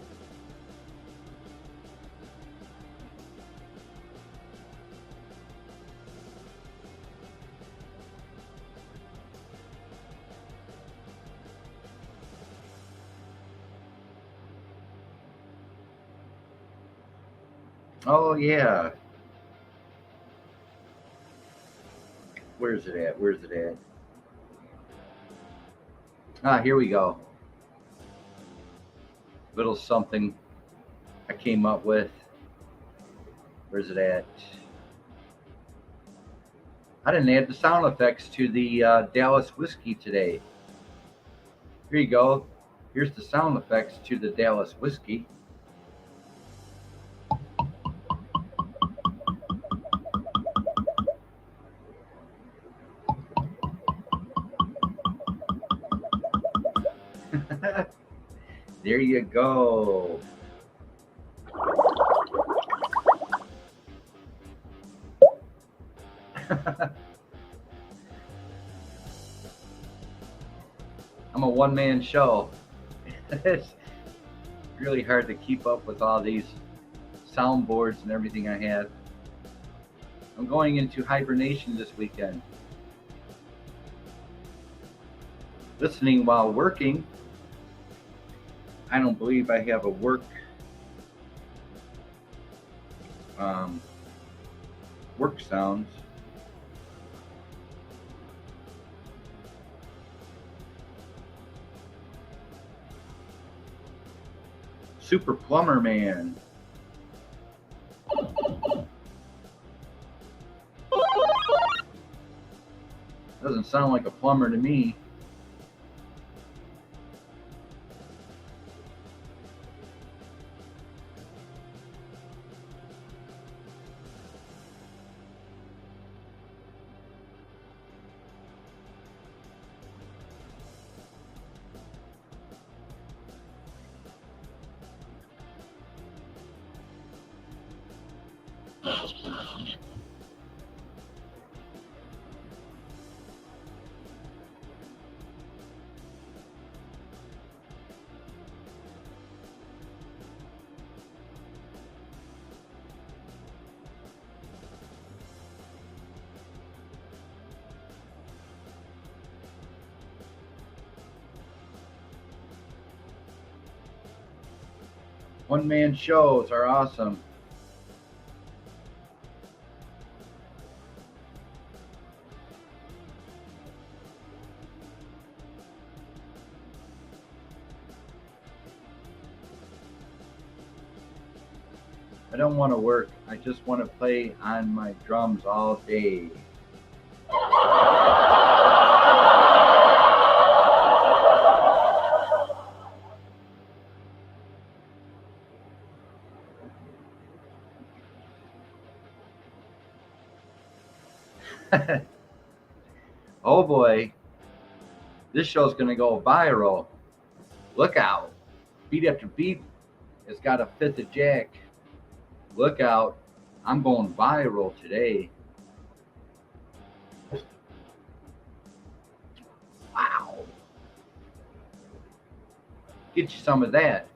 Oh, yeah. Where's it at? Where's it at? Ah, here we go. Little something I came up with. Where's it at? I didn't add the sound effects to the Dallas whiskey today. Here you go. Here's the sound effects to the Dallas whiskey. There you go. I'm a one-man show. It's really hard to keep up with all these soundboards and everything I have. I'm going into hibernation this weekend. Listening while working. I don't believe I have a work sounds. Super Plumber Man. Doesn't sound like a plumber to me. One-man shows are awesome. I don't want to work. I just want to play on my drums all day. Oh boy, this show's going to go viral. Look out. Beat After Beat has got a fifth of Jack. Look out. I'm going viral today. Wow. Get you some of that.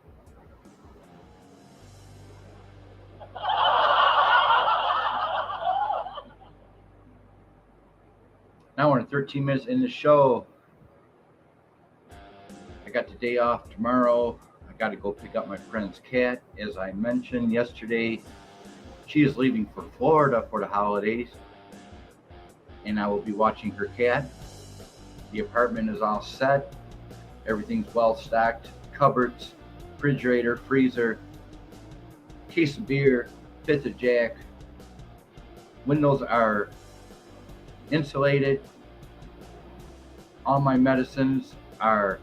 Now we're in 13 minutes in the show. I got the day off tomorrow. I got to go pick up my friend's cat. As I mentioned yesterday, she is leaving for Florida for the holidays, and I will be watching her cat. The apartment is all set. Everything's well stocked. Cupboards, refrigerator, freezer, case of beer, fifth of Jack. Windows are insulated. All my medicines are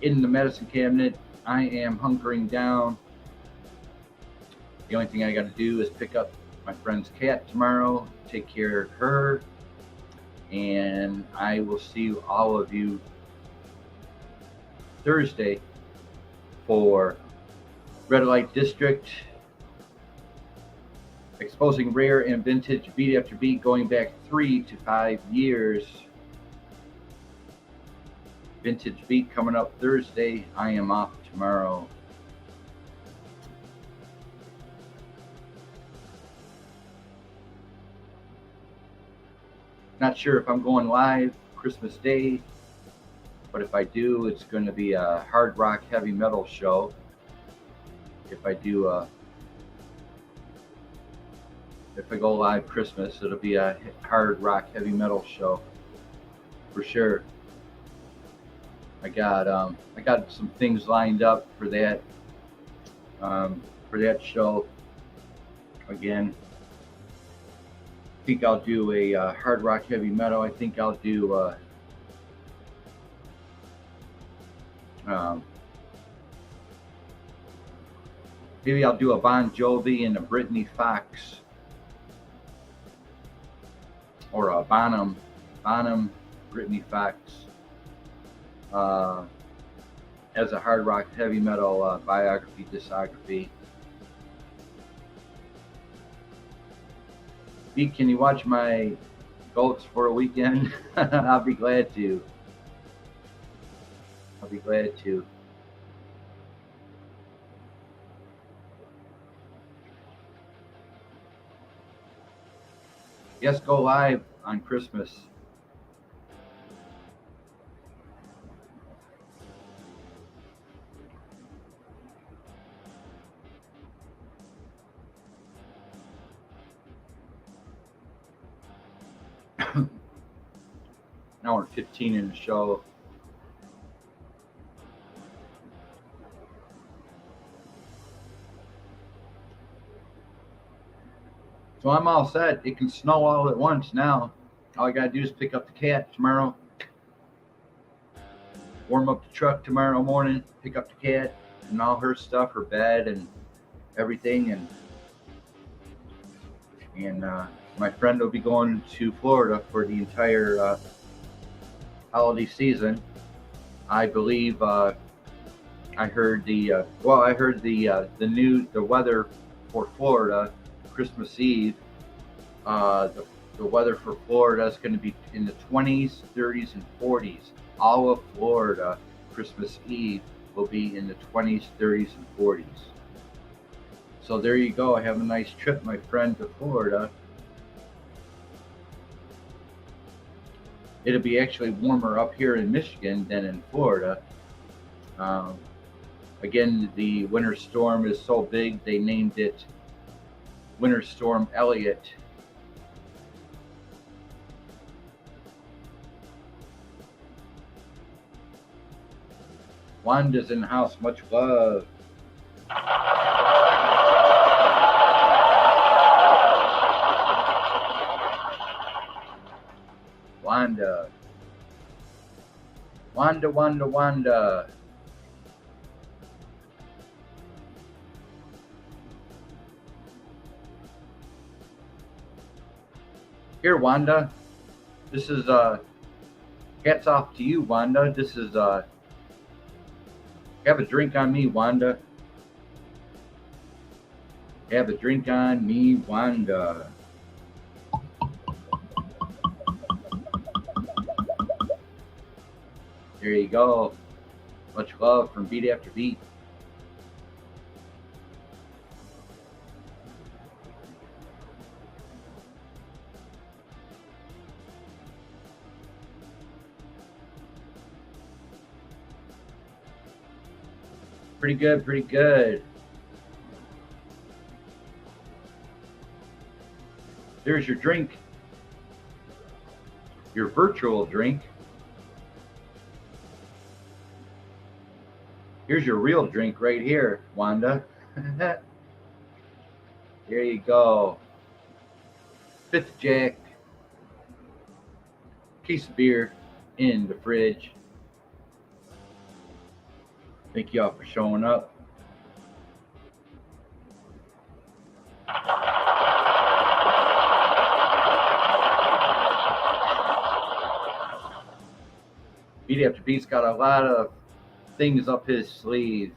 in the medicine cabinet. I am hunkering down. The only thing I got to do is pick up my friend's cat tomorrow, take care of her, and I will see all of you Thursday for Red Light District, exposing rare and vintage beat after beat going back 3 to 5 years. Vintage beat coming up Thursday. I am off tomorrow. Not sure if I'm going live Christmas Day, but if I do, it's going to be a hard rock heavy metal show. If I go live Christmas, it'll be a hard rock heavy metal show for sure. I got some things lined up for that show. Again, I think I'll do a hard rock heavy metal. I think I'll do maybe I'll do a Bon Jovi and a Britney Fox, or a Bonham, Britney Fox, as a hard rock heavy metal biography, discography. Pete, can you watch my goats for a weekend? I'll be glad to. Yes, go live on Christmas. Now we're 15 in the show. So I'm all set. It can snow all at once now. All I gotta do is pick up the cat tomorrow, warm up the truck tomorrow morning, pick up the cat and all her stuff, her bed and everything, and my friend will be going to Florida for the entire holiday season. I believe I heard the weather for Florida Christmas Eve. The weather for Florida is going to be in the 20s, 30s, and 40s. All of Florida Christmas Eve will be in the 20s, 30s, and 40s. So there you go. Have a nice trip, my friend, to Florida. It'll be actually warmer up here in Michigan than in Florida. Again, the winter storm is so big, they named it Winter Storm Elliott. Wanda's in the house. Much love. Wanda, Wanda, Wanda. Here, Wanda. This is hats off to you, Wanda. This is have a drink on me, Wanda. Have a drink on me, Wanda. There you go. Much love from Beat After Beat. Pretty good, pretty good. There's your drink. Your virtual drink. Here's your real drink right here, Wanda. There you go. Fifth Jack. Case of beer in the fridge. Thank y'all for showing up. Beat After Beat's got a lot of things up his sleeve.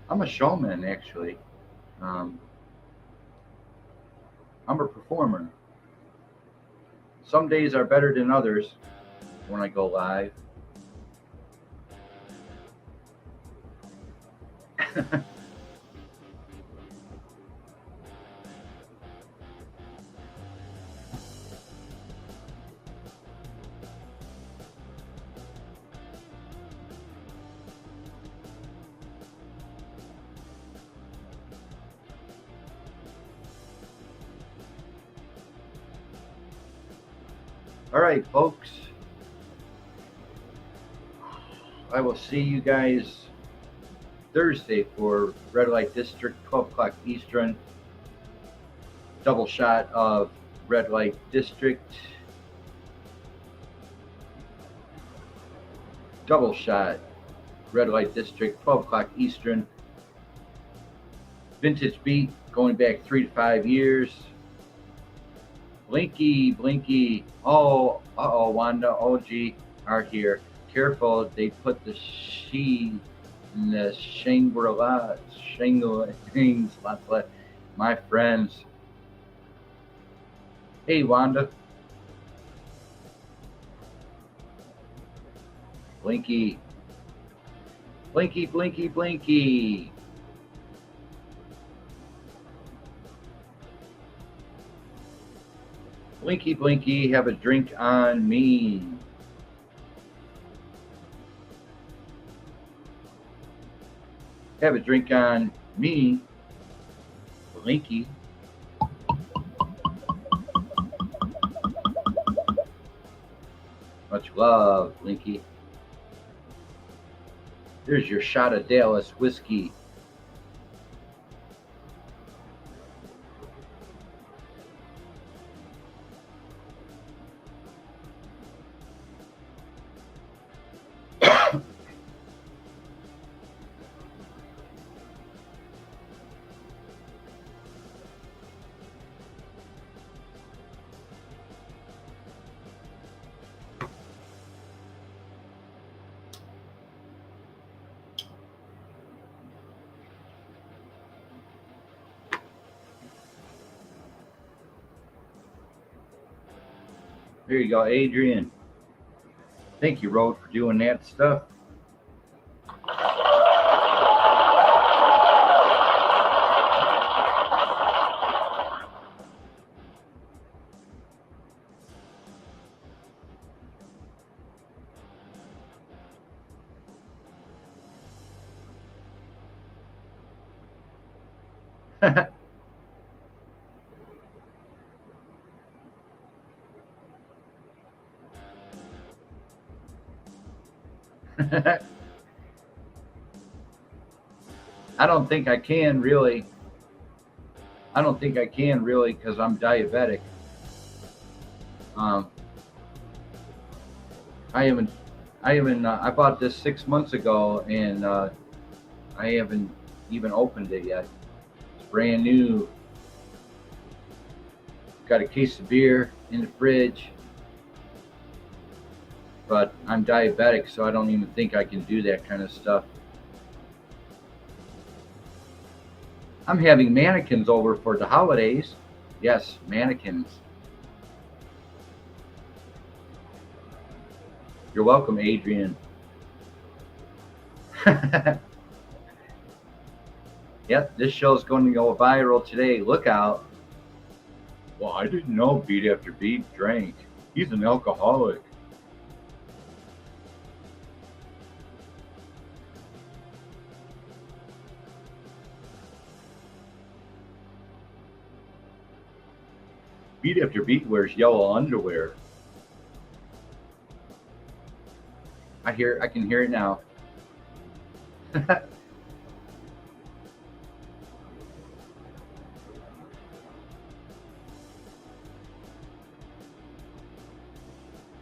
I'm a showman, actually. I'm a performer. Some days are better than others when I go live. All right, folks. I will see you guys Thursday for Red Light District, 12 o'clock Eastern. Double shot of Red Light District. Double shot Red Light District, 12 o'clock Eastern. Vintage beat going back 3 to 5 years. Blinky, Blinky. Oh, Wanda, OG are here. Careful, they put the she in the Shangri-La, lots of my friends. Hey, Wanda. Blinky. Blinky, Blinky, Blinky. Blinky, Blinky, have a drink on me. Have a drink on me, Blinky. Much love, Blinky. There's your shot of Dallas whiskey. There you go, Adrian. Thank you, Rode, for doing that stuff. I don't think I can really. I don't think I can really because I'm diabetic. I haven't. I haven't. I bought this 6 months ago, and I haven't even opened it yet. It's brand new. Got a case of beer in the fridge, but I'm diabetic, so I don't even think I can do that kind of stuff. I'm having mannequins over for the holidays. Yes, mannequins. You're welcome, Adrian. Yep, this show's going to go viral today. Look out. Well, I didn't know Beat After Beat drank. He's an alcoholic. Beat After Beat wears yellow underwear. I can hear it now.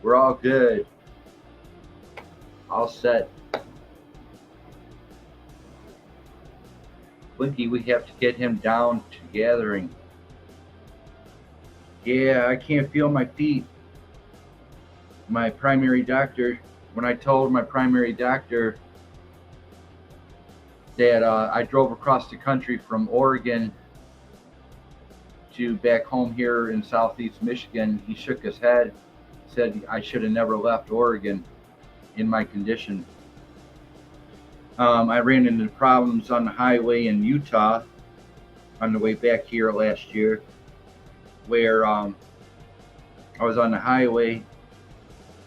We're all good. All set. Blinky, we have to get him down to gathering. Yeah, I can't feel my feet. My primary doctor, when I told my primary doctor that I drove across the country from Oregon to back home here in southeast Michigan, he shook his head, said I should have never left Oregon in my condition. I ran into problems on the highway in Utah on the way back here last year, where I was on the highway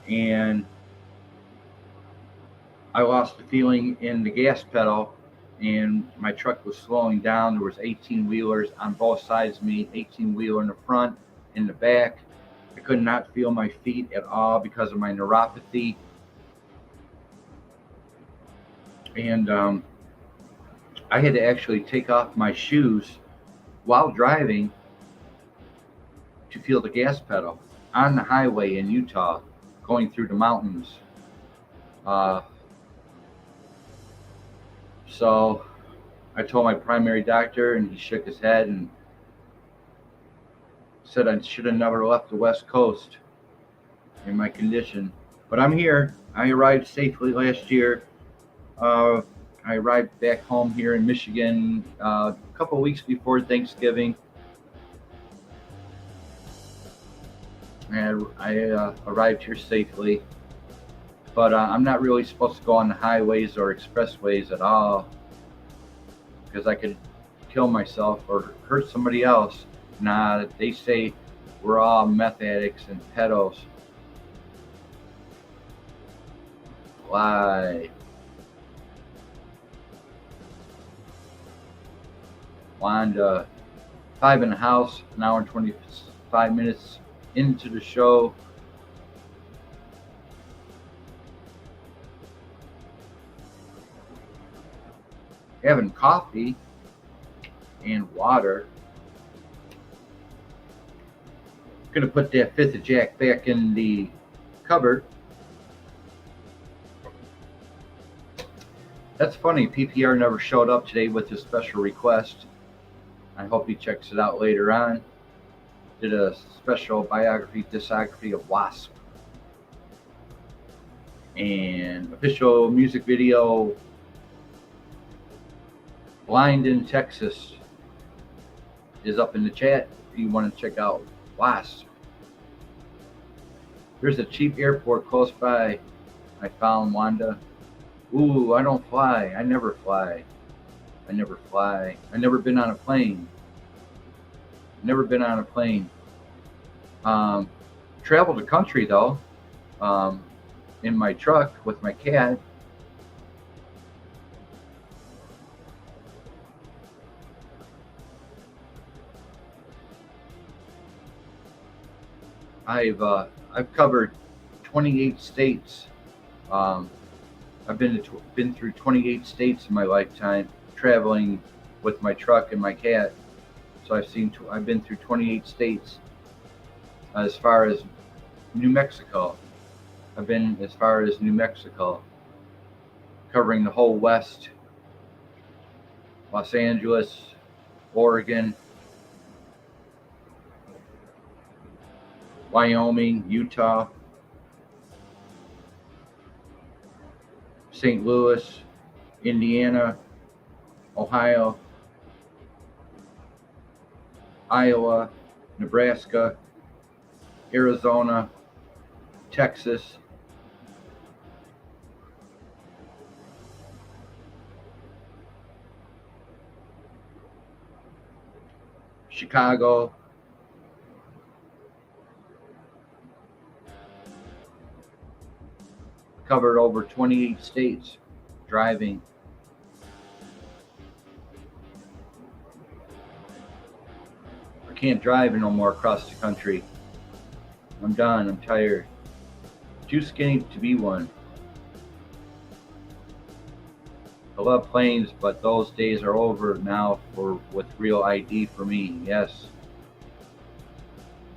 and I lost the feeling in the gas pedal, and my truck was slowing down. There was 18-wheelers on both sides of me, 18-wheeler in the front, in the back. I could not feel my feet at all because of my neuropathy. And I had to actually take off my shoes while driving to feel the gas pedal on the highway in Utah, going through the mountains. So I told my primary doctor, and he shook his head and said I should have never left the West Coast in my condition. But I'm here. I arrived safely last year. I arrived back home here in Michigan a couple weeks before Thanksgiving. And I arrived here safely. But I'm not really supposed to go on the highways or expressways at all, because I could kill myself or hurt somebody else. Nah, they say we're all meth addicts and pedos. Lie. Wanda, 5 in the house, an hour and 25 minutes into the show. Having coffee and water. Gonna put that 5th of Jack back in the cupboard. That's funny, PPR never showed up today with his special request. I hope he checks it out later on. Did a special discography of Wasp. And official music video, Blind in Texas, is up in the chat if you want to check out Wasp. There's a cheap airport close by. I found, Wanda. Ooh, I don't fly. I never fly. I never fly. I never been on a plane. Never been on a plane. Traveled the country though, in my truck with my cat. I've covered 28 states. I've been through 28 states in my lifetime, traveling with my truck and my cat. So I've been through 28 states. As far as New Mexico, I've been as far as New Mexico, covering the whole West, Los Angeles, Oregon, Wyoming, Utah, St. Louis, Indiana, Ohio, Iowa, Nebraska, Arizona, Texas, Chicago, covered over 28 states driving. I can't drive no more across the country. I'm done. I'm tired. Too skinny to be one. I love planes, but those days are over now with real ID for me. Yes.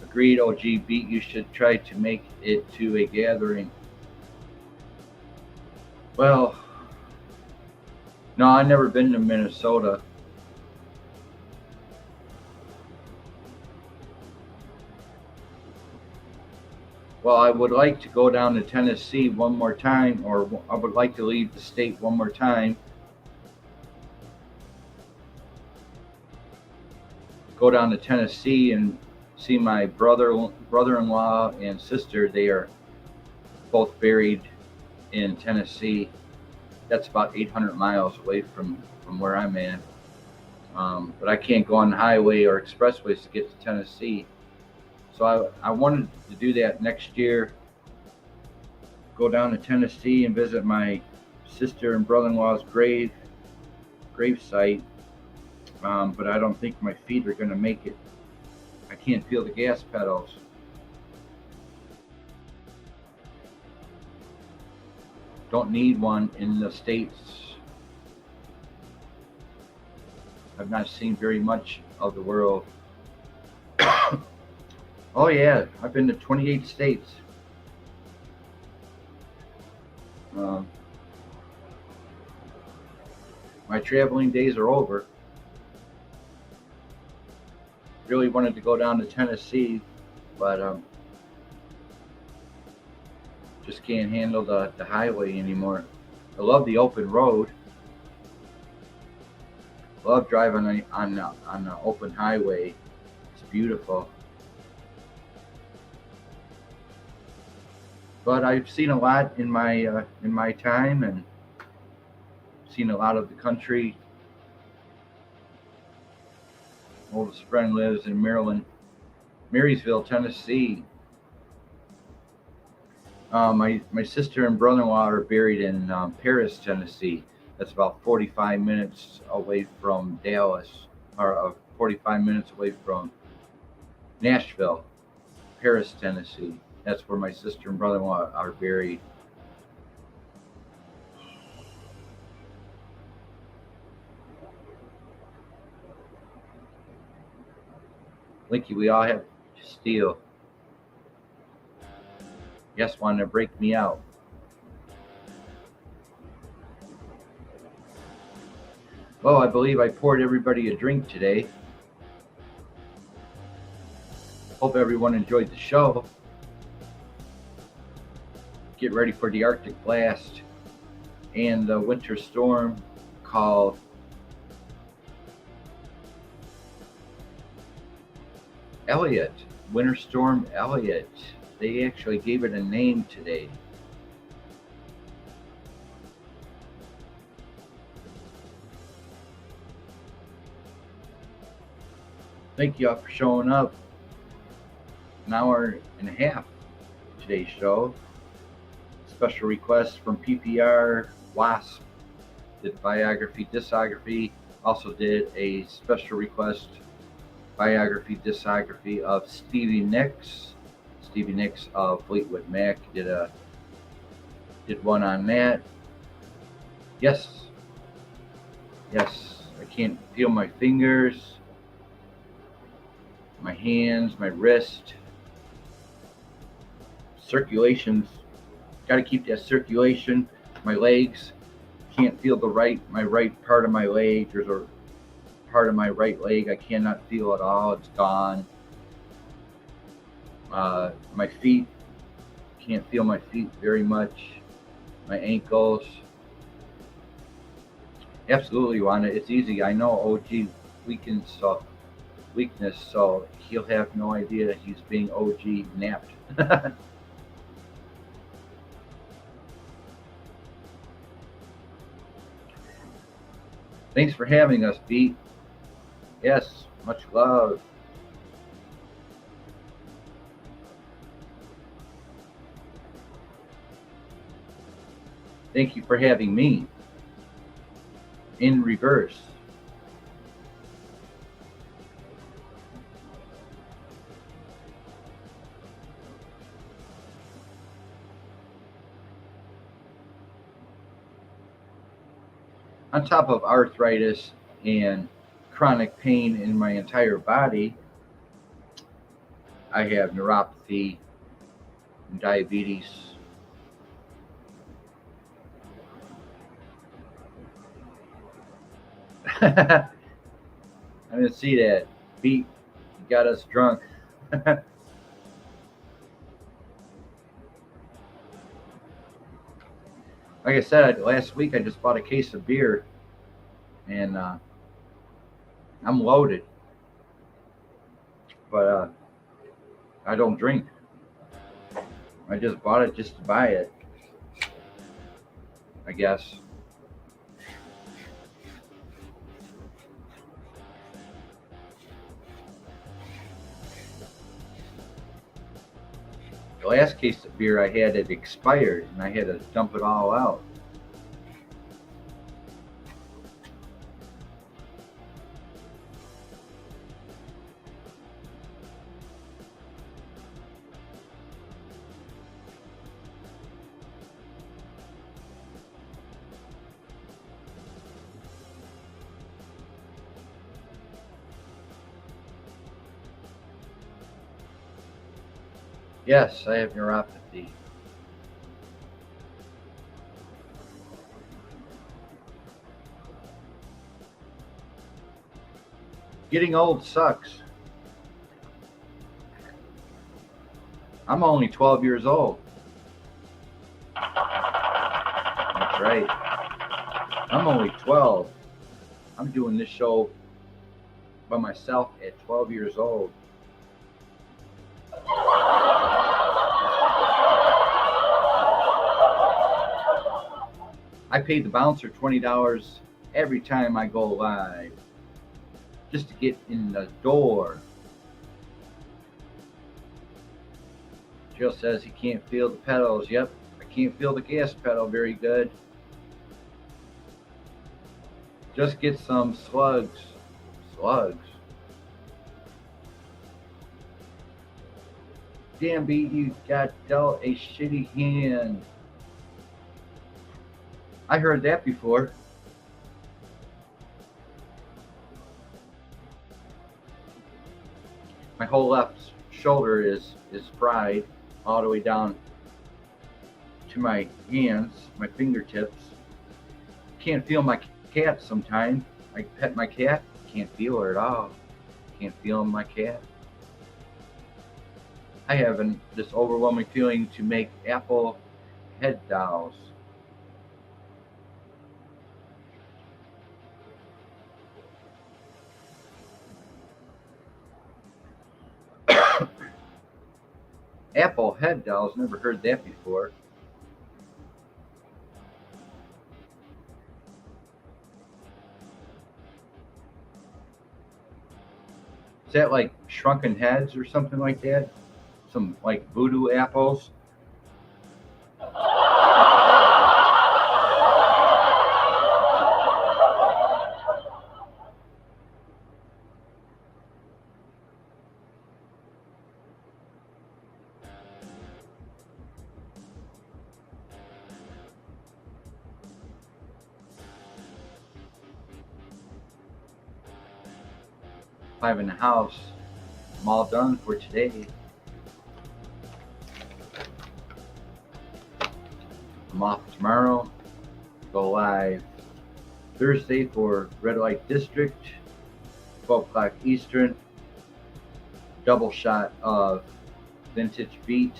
Agreed, OG Beat. You should try to make it to a gathering. Well, no, I've never been to Minnesota. Well, I would like to go down to Tennessee one more time, or I would like to leave the state one more time. Go down to Tennessee and see my brother-in-law and sister. They are both buried in Tennessee. That's about 800 miles away from where I'm at. But I can't go on the highway or expressways to get to Tennessee. So I wanted to do that next year. Go down to Tennessee and visit my sister and brother-in-law's grave site. But I don't think my feet are going to make it. I can't feel the gas pedals. Don't need one in the States. I've not seen very much of the world. Oh yeah, I've been to 28 states. My traveling days are over. Really wanted to go down to Tennessee, but just can't handle the highway anymore. I love the open road. Love driving on the open highway. It's beautiful. But I've seen a lot in my time, and seen a lot of the country. Oldest friend lives in Marysville, Tennessee. My sister and brother-in-law are buried in Paris, Tennessee. That's about 45 minutes away from Dallas, or 45 minutes away from Nashville, Paris, Tennessee. That's where my sister and brother-in-law are buried. Linky, we all have to steal. Yes, wanting to break me out. Well, I believe I poured everybody a drink today. Hope everyone enjoyed the show. Get ready for the Arctic blast and the winter storm called Elliott. Winter Storm Elliott. They actually gave it a name today. Thank you all for showing up. An hour and a half today's show. Special request from PPR, Wasp, did biography, discography. Also did a special request biography, discography of Stevie Nicks. Stevie Nicks of Fleetwood Mac did one on that. Yes, I can't feel my fingers, my hands, my wrist. Circulation's Got to keep that circulation. My legs, can't feel my right part of my leg. There's a part of my right leg I cannot feel at all. It's gone. My feet, can't feel my feet very much. My ankles. Absolutely, Wanda. It's easy. I know OG weakness, so he'll have no idea he's being OG napped. Thanks for having us, Beat. Yes, much love. Thank you for having me. In reverse. On top of arthritis and chronic pain in my entire body, I have neuropathy and diabetes. I didn't see that. Beat, you got us drunk. Like I said, last week I just bought a case of beer, and I'm loaded. But I don't drink. I just bought it just to buy it, I guess. The last case of beer I had, it expired, and I had to dump it all out. Yes, I have neuropathy. Getting old sucks. I'm only 12 years old. That's right. I'm only 12. I'm doing this show by myself at 12 years old. I pay the bouncer $20 every time I go live, just to get in the door. Jill says he can't feel the pedals. Yep, I can't feel the gas pedal very good. Just get some slugs. Slugs. Damn, B, you got dealt a shitty hand. I heard that before. My whole left shoulder is fried all the way down to my hands, my fingertips. Can't feel my cat sometimes. I pet my cat, can't feel her at all. Can't feel my cat. I have this overwhelming feeling to make Apple head dolls. Apple head dolls, never heard that before. Is that like shrunken heads or something like that? Some like voodoo apples? Five in the house. I'm all done for today. I'm off tomorrow. Go live Thursday for Red Light District, 12 o'clock Eastern. Double shot of Vintage Beat,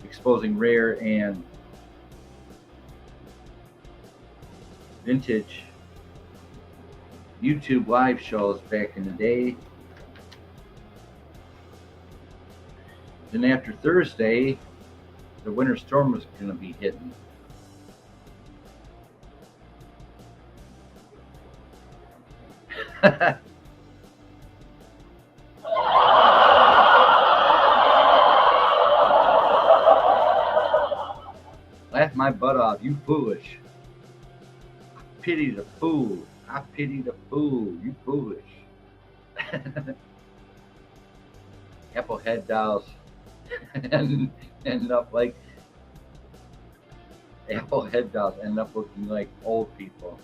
exposing rare and vintage YouTube live shows back in the day. Then after Thursday, the winter storm was going to be hitting. Laugh my butt off, you foolish. I pity the fool. I pity the fool, you foolish. Apple head dolls and end up like Apple head dolls end up looking like old people.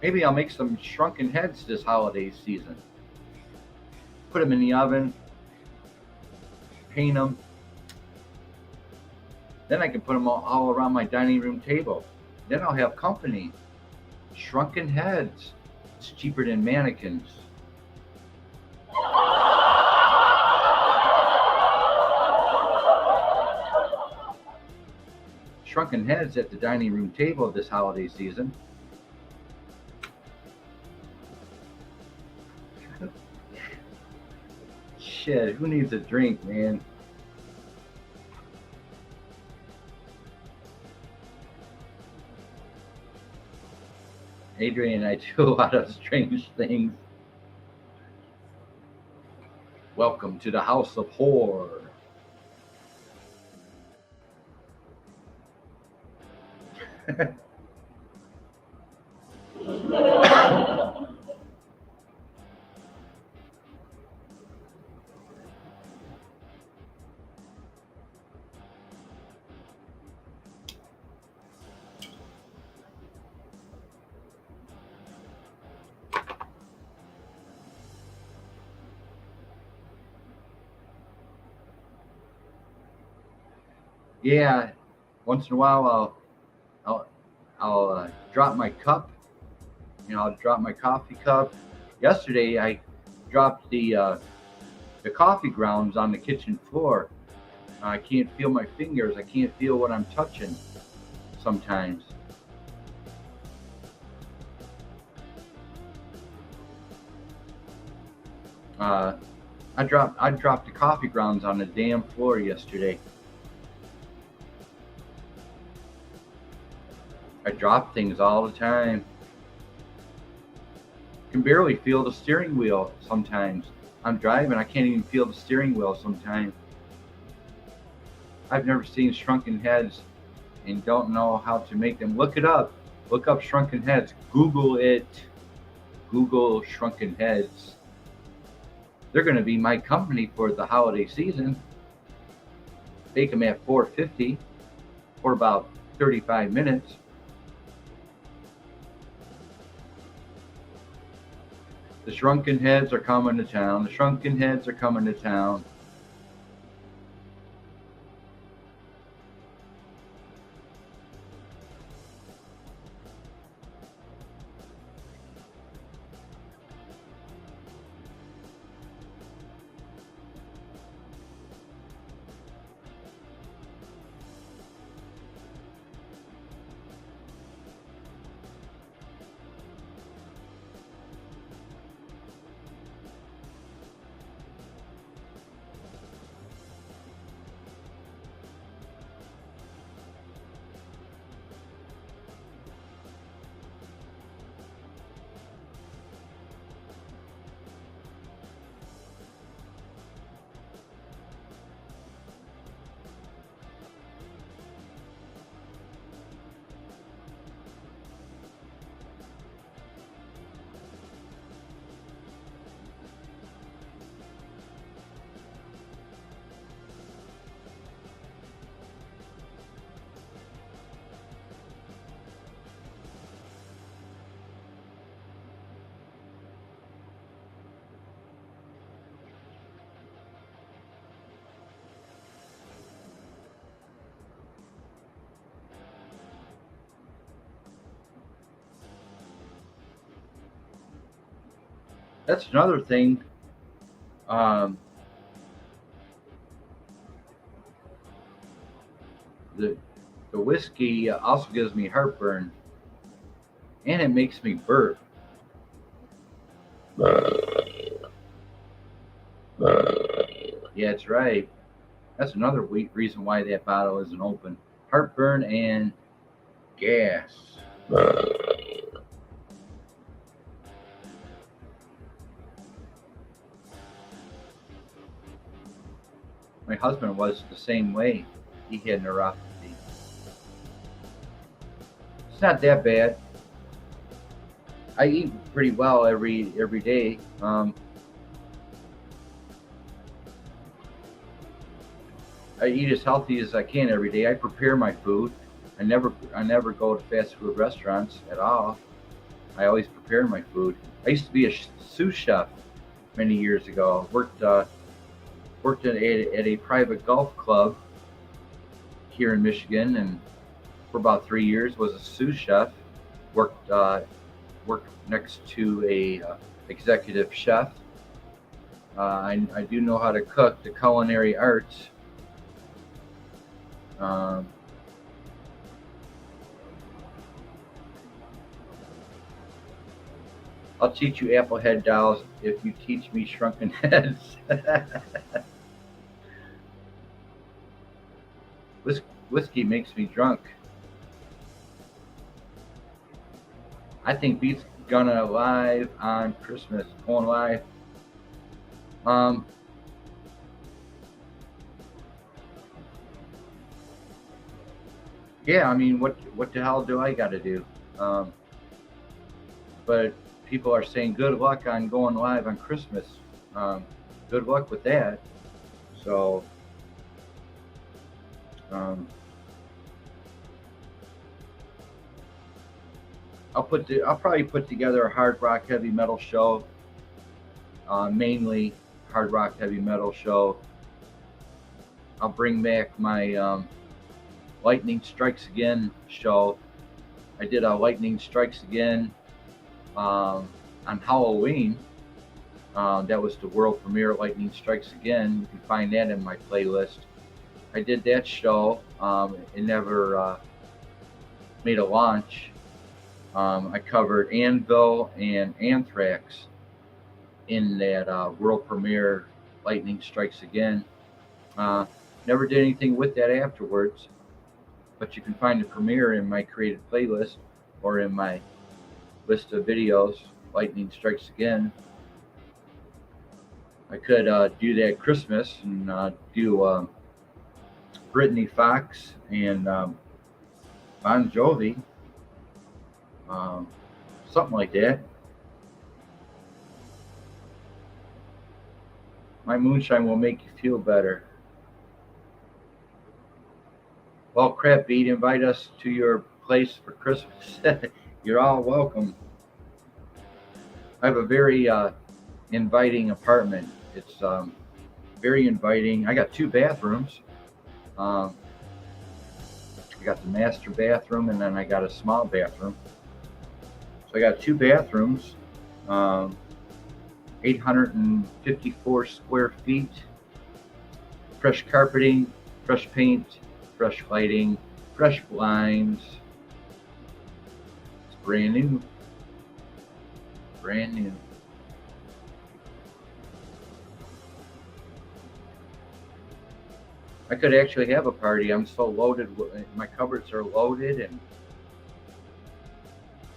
Maybe I'll make some shrunken heads this holiday season. Put them in the oven, paint them. Then I can put them all around my dining room table. Then I'll have company. Shrunken heads. It's cheaper than mannequins. Shrunken heads at the dining room table this holiday season. Shit, who needs a drink, man? Adrian and I do a lot of strange things. Welcome to the house of horror. Yeah, once in a while I'll drop my cup. You know, I'll drop my coffee cup. Yesterday I dropped the coffee grounds on the kitchen floor. I can't feel my fingers. I can't feel what I'm touching sometimes. I dropped the coffee grounds on the damn floor yesterday. I drop things all the time. Can barely feel the steering wheel sometimes. I'm driving, I can't even feel the steering wheel sometimes. I've never seen shrunken heads and don't know how to make them. Look it up. Look up shrunken heads. Google it. Google shrunken heads. They're going to be my company for the holiday season. Bake them at $4.50 for about 35 minutes. The shrunken heads are coming to town. The shrunken heads are coming to town. That's another thing. Um, the the whiskey also gives me heartburn, and it makes me burp. Yeah, that's right. That's another reason why that bottle isn't open. Heartburn and gas. My husband was the same way. He had neuropathy. It's not that bad. I eat pretty well every day. I eat as healthy as I can every day. I prepare my food. I never go to fast food restaurants at all. I always prepare my food. I used to be a sous chef many years ago. Worked at a private golf club here in Michigan, and for about 3 years was a sous chef. Worked next to a executive chef. I do know how to cook the culinary arts. Um, I'll teach you applehead dolls if you teach me shrunken heads. Whiskey makes me drunk. I think Beat's gonna live on Christmas. Going live. Um, yeah, I mean, what the hell do I got to do? Um, but people are saying good luck on going live on Christmas. Um, Good luck with that. So, um, I'll probably put together a hard rock heavy metal show. Mainly hard rock heavy metal show. I'll bring back my Lightning Strikes Again show. I did a Lightning Strikes Again on Halloween. That was the world premiere, Lightning Strikes Again. You can find that in my playlist. I did that show. It never made a launch. I covered Anvil and Anthrax in that world premiere, Lightning Strikes Again. Uh, Never did anything with that afterwards, but you can find the premiere in my created playlist or in my list of videos, Lightning Strikes Again. I could do that Christmas and do Brittany Fox and Bon Jovi, um, something like that. My moonshine will make you feel better. Well, crap, Beat, invite us to your place for Christmas. You're all welcome. I have a very inviting apartment. It's very inviting. I got 2 bathrooms. Um, I got the master bathroom, and then I got a small bathroom. So I got 2 bathrooms, 854 square feet, fresh carpeting, fresh paint, fresh lighting, fresh blinds. It's brand new. Brand new. I could actually have a party. I'm so loaded. My cupboards are loaded,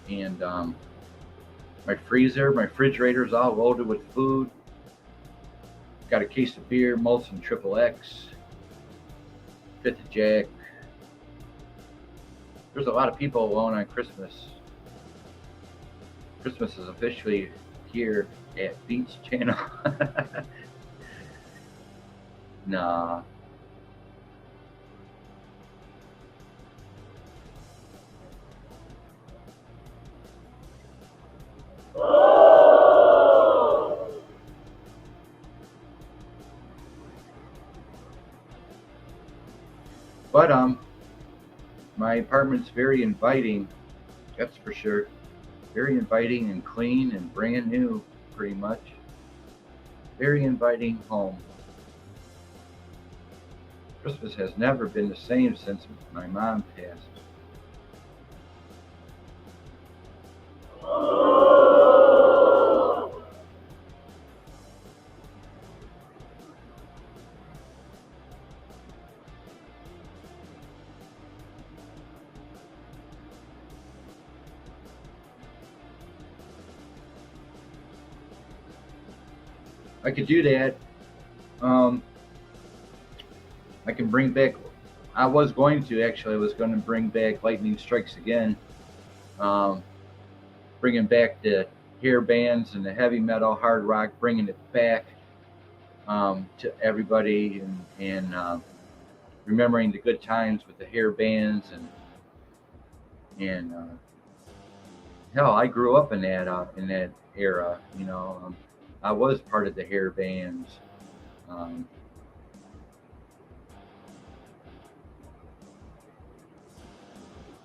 and my refrigerator is all loaded with food. Got a case of beer, Molson Triple X, Fifth Jack. There's a lot of people alone on Christmas. Christmas is officially here at Beats Channel. Nah. But my apartment's very inviting. That's for sure. Very inviting and clean and brand new. pretty much. Very inviting home. Christmas has never been the same since my mom passed. I could do that. I can bring back. I was going to actually. I was going to bring back Lightning Strikes Again. Bringing back the hair bands and the heavy metal, hard rock, bringing it back to everybody, and remembering the good times with the hair bands and hell, I grew up in that era. You know, I was part of the hair bands. Um,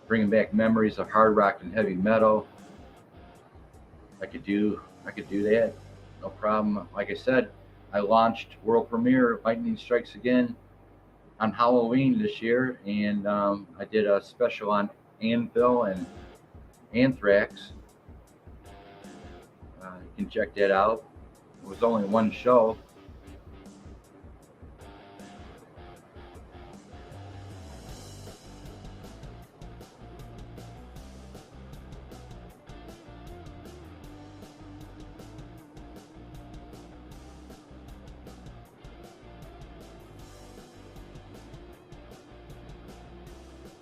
Bringing back memories of hard rock and heavy metal. I could do that, no problem. Like I said, I launched world premiere of Lightning Strikes Again on Halloween this year, and I did a special on Anvil and Anthrax. You can check that out. It was only one show.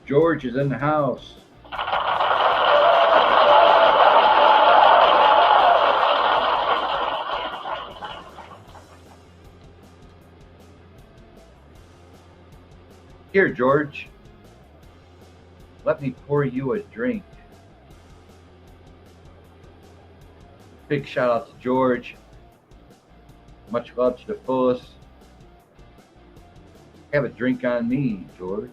George is in the house. Here, George. Let me pour you a drink. Big shout out to George. Much love to the fullest. Have a drink on me, George.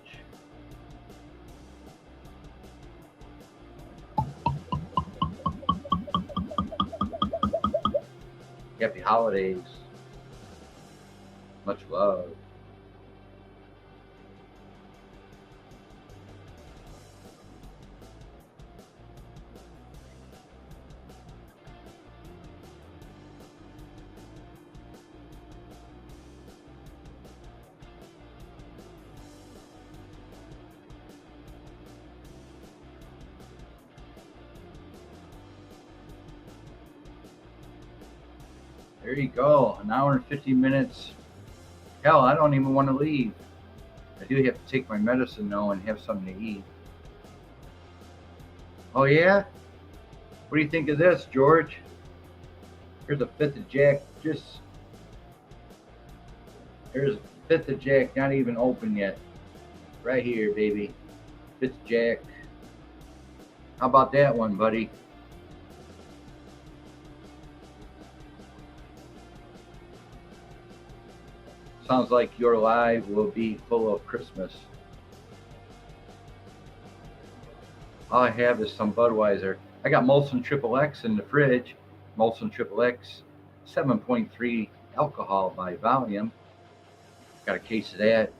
Happy holidays. Much love. There you go, an hour and 50 minutes. Hell, I don't even want to leave. I do have to take my medicine though and have something to eat. Oh yeah? What do you think of this, George? Here's a fifth of Jack. Here's a fifth of Jack, not even open yet. Right here, baby. Fifth Jack. How about that one, buddy? Sounds like your life will be full of Christmas. All I have is some Budweiser. I got Molson Triple X in the fridge. Molson Triple X, 7.3 alcohol by volume. Got a case of that.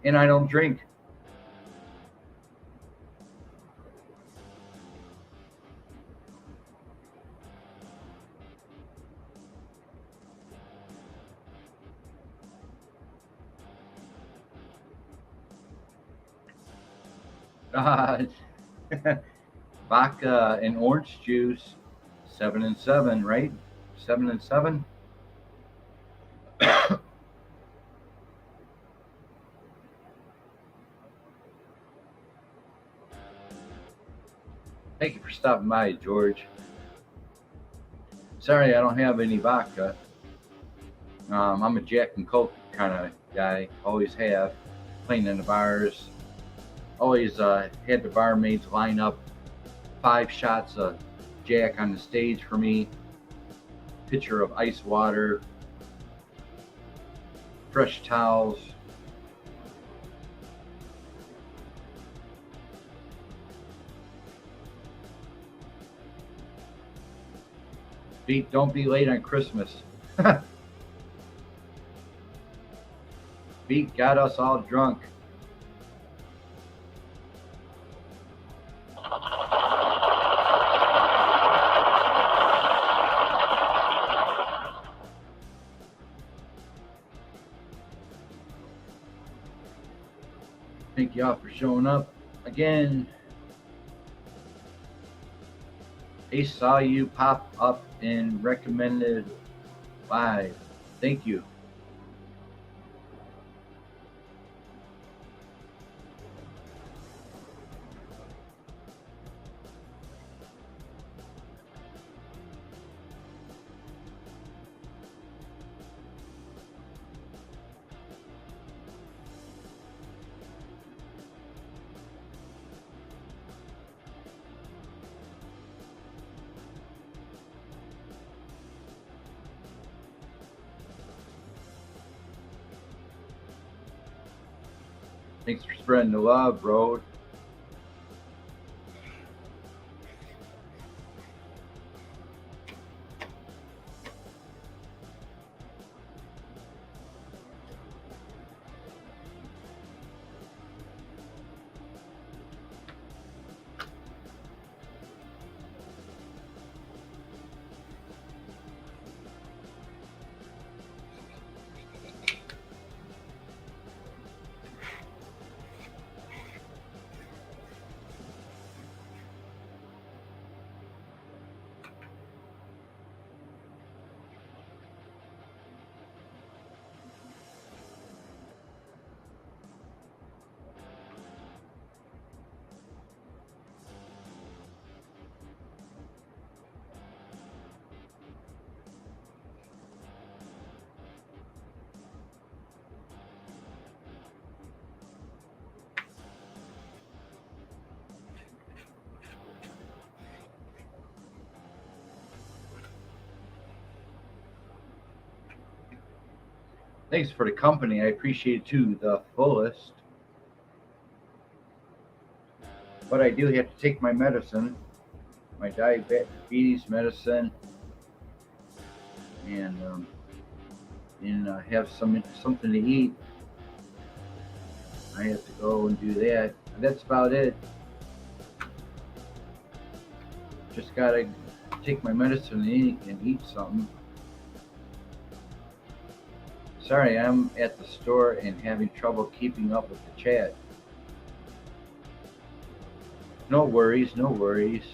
And I don't drink. Vodka and orange juice, 7 and 7, right? 7 and 7. Thank you for stopping by, George. Sorry, I don't have any vodka. I'm a Jack and Coke kind of guy. Always have. Playing in the bars. Always had the barmaids line up 5 shots of Jack on the stage for me. Pitcher of ice water. Fresh towels. Beat, don't be late on Christmas. Beat got us all drunk. Thank y'all for showing up again. I saw you pop up in recommended live. Thank you. Thanks for spreading the love, bro. Thanks for the company. I appreciate it to the fullest. But I do have to take my medicine, my diabetes medicine, and have something to eat. I have to go and do that. That's about it. Just gotta take my medicine and eat something. Sorry, I'm at the store and having trouble keeping up with the chat. No worries, no worries.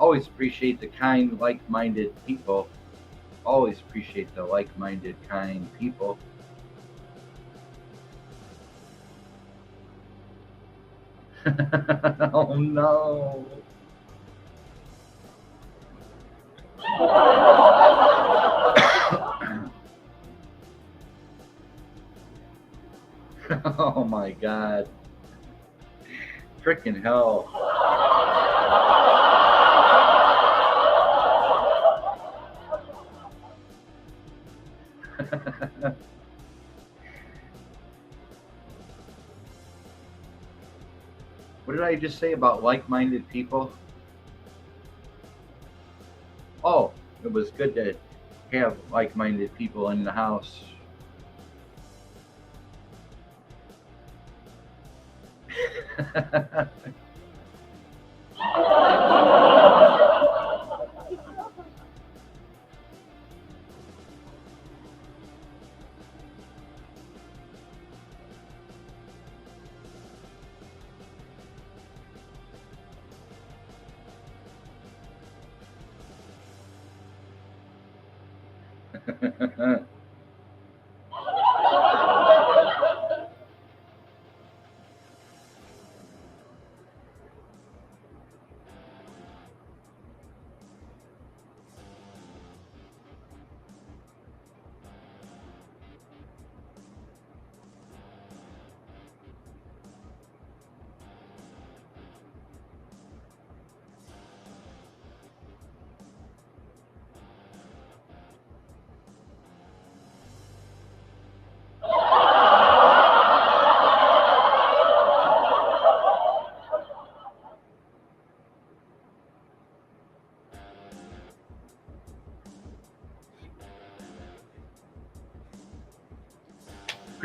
Always appreciate the kind, like-minded people. Always appreciate the like-minded, kind people. Oh no. Oh my God. Freaking hell. What did I just say about like-minded people? Oh, it was good to have like-minded people in the house.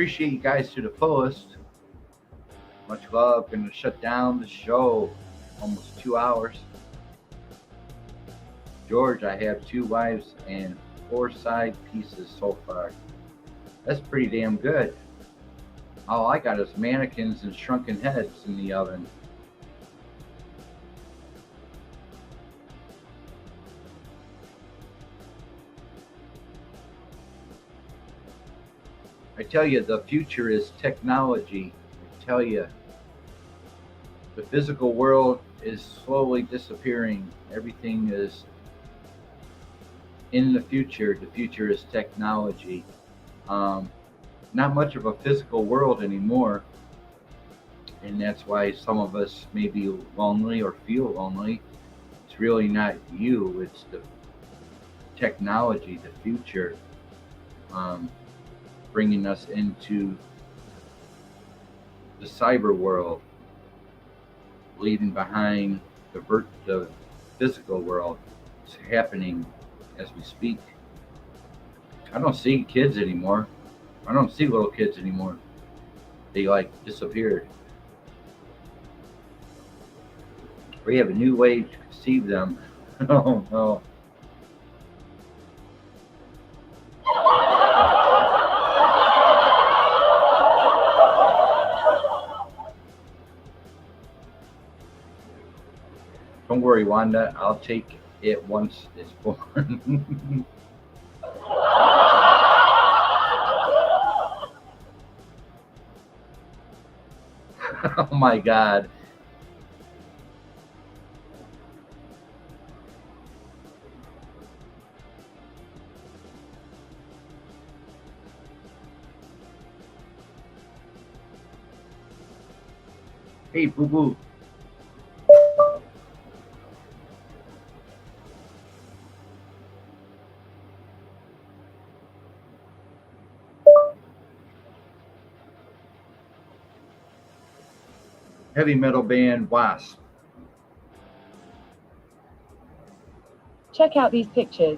appreciate you guys to the fullest. Much love. Going to shut down the show. Almost 2 hours. George, I have 2 wives and 4 side pieces so far. That's pretty damn good. All I got is mannequins and shrunken heads in the oven. I tell you, the future is technology. I tell you, the physical world is slowly disappearing. Everything is in the future. The future is technology. Not much of a physical world anymore. And that's why some of us may be lonely or feel lonely. It's really not you. It's the technology, the future, bringing us into the cyber world, leaving behind the physical world. It's happening as we speak. I don't see kids anymore. I don't see little kids anymore. They disappeared. We have a new way to conceive them. Oh no. Don't worry, Wanda. I'll take it once it's born. Oh my God. Hey, boo boo. Heavy metal band Wasp. Check out these pictures.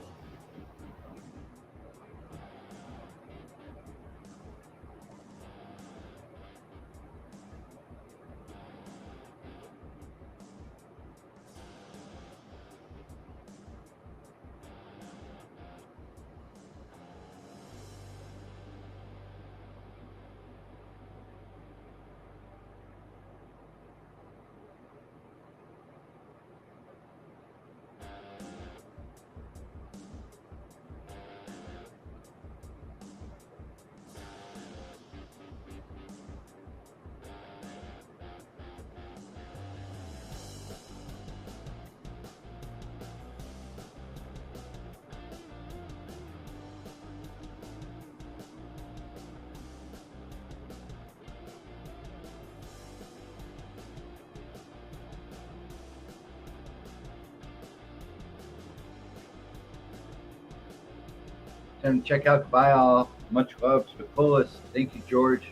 And check out the bio. Much love to the fullest. Thank you, George.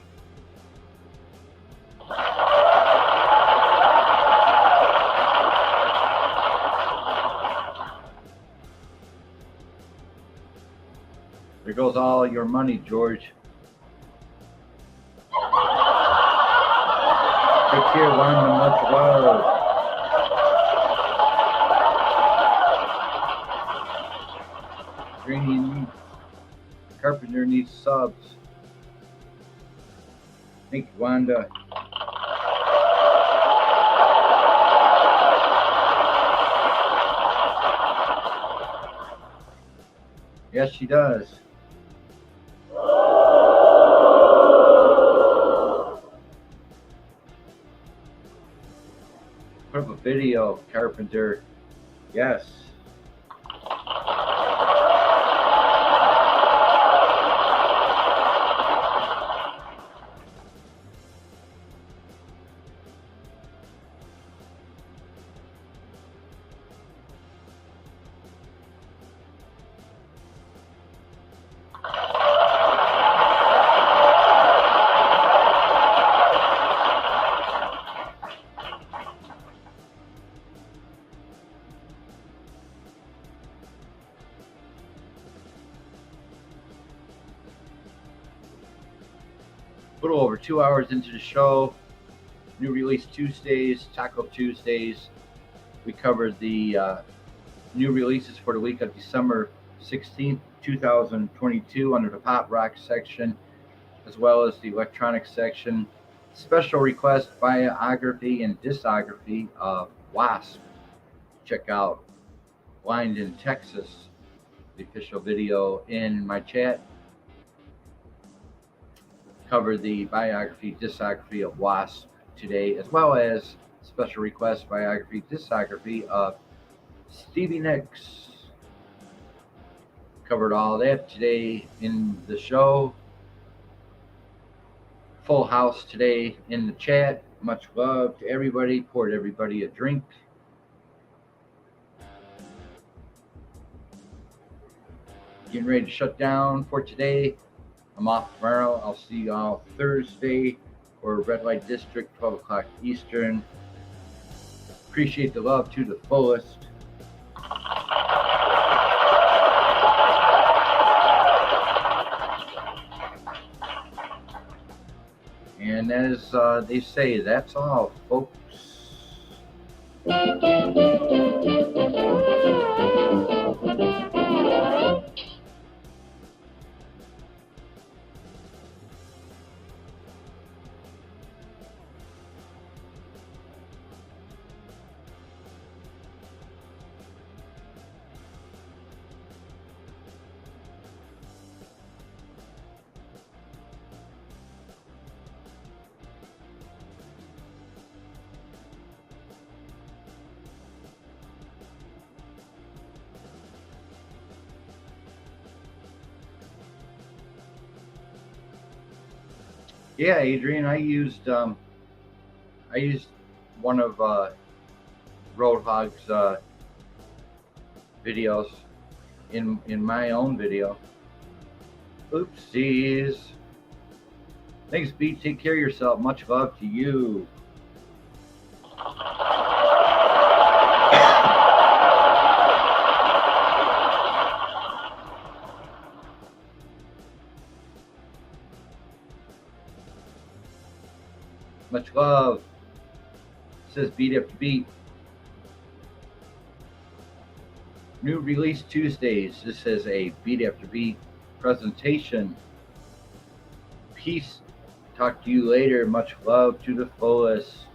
There goes all your money, George. Take care, Wanda. Much love. Green Carpenter needs subs. Thank you, Wanda. Yes, she does. Put up a video, Carpenter. Yes. little over 2 hours into the show. New Release Tuesdays, Taco Tuesdays. We covered the new releases for the week of December 16th, 2022 under the pop rock section, as well as the electronic section. Special request, biography, and discography of Wasp. Check out Blind in Texas, the official video in my chat. Cover the biography, discography of Wasp today, as well as special request, biography, discography of Stevie Nicks. Covered all that today in the show. Full house today in the chat. Much love to everybody. Poured everybody a drink. Getting ready to shut down for today. I'm off tomorrow. I'll see you all Thursday for Red Light District, 12 o'clock Eastern. Appreciate the love to the fullest. And as they say, that's all, folks. Yeah, Adrian, I used one of Roadhog's videos in my own video. Oopsies. Thanks, Beat. Take care of yourself. Much love to you. Much love. Says Beat After Beat. New Release Tuesdays. This is a Beat After Beat presentation. Peace. Talk to you later. Much love to the fullest.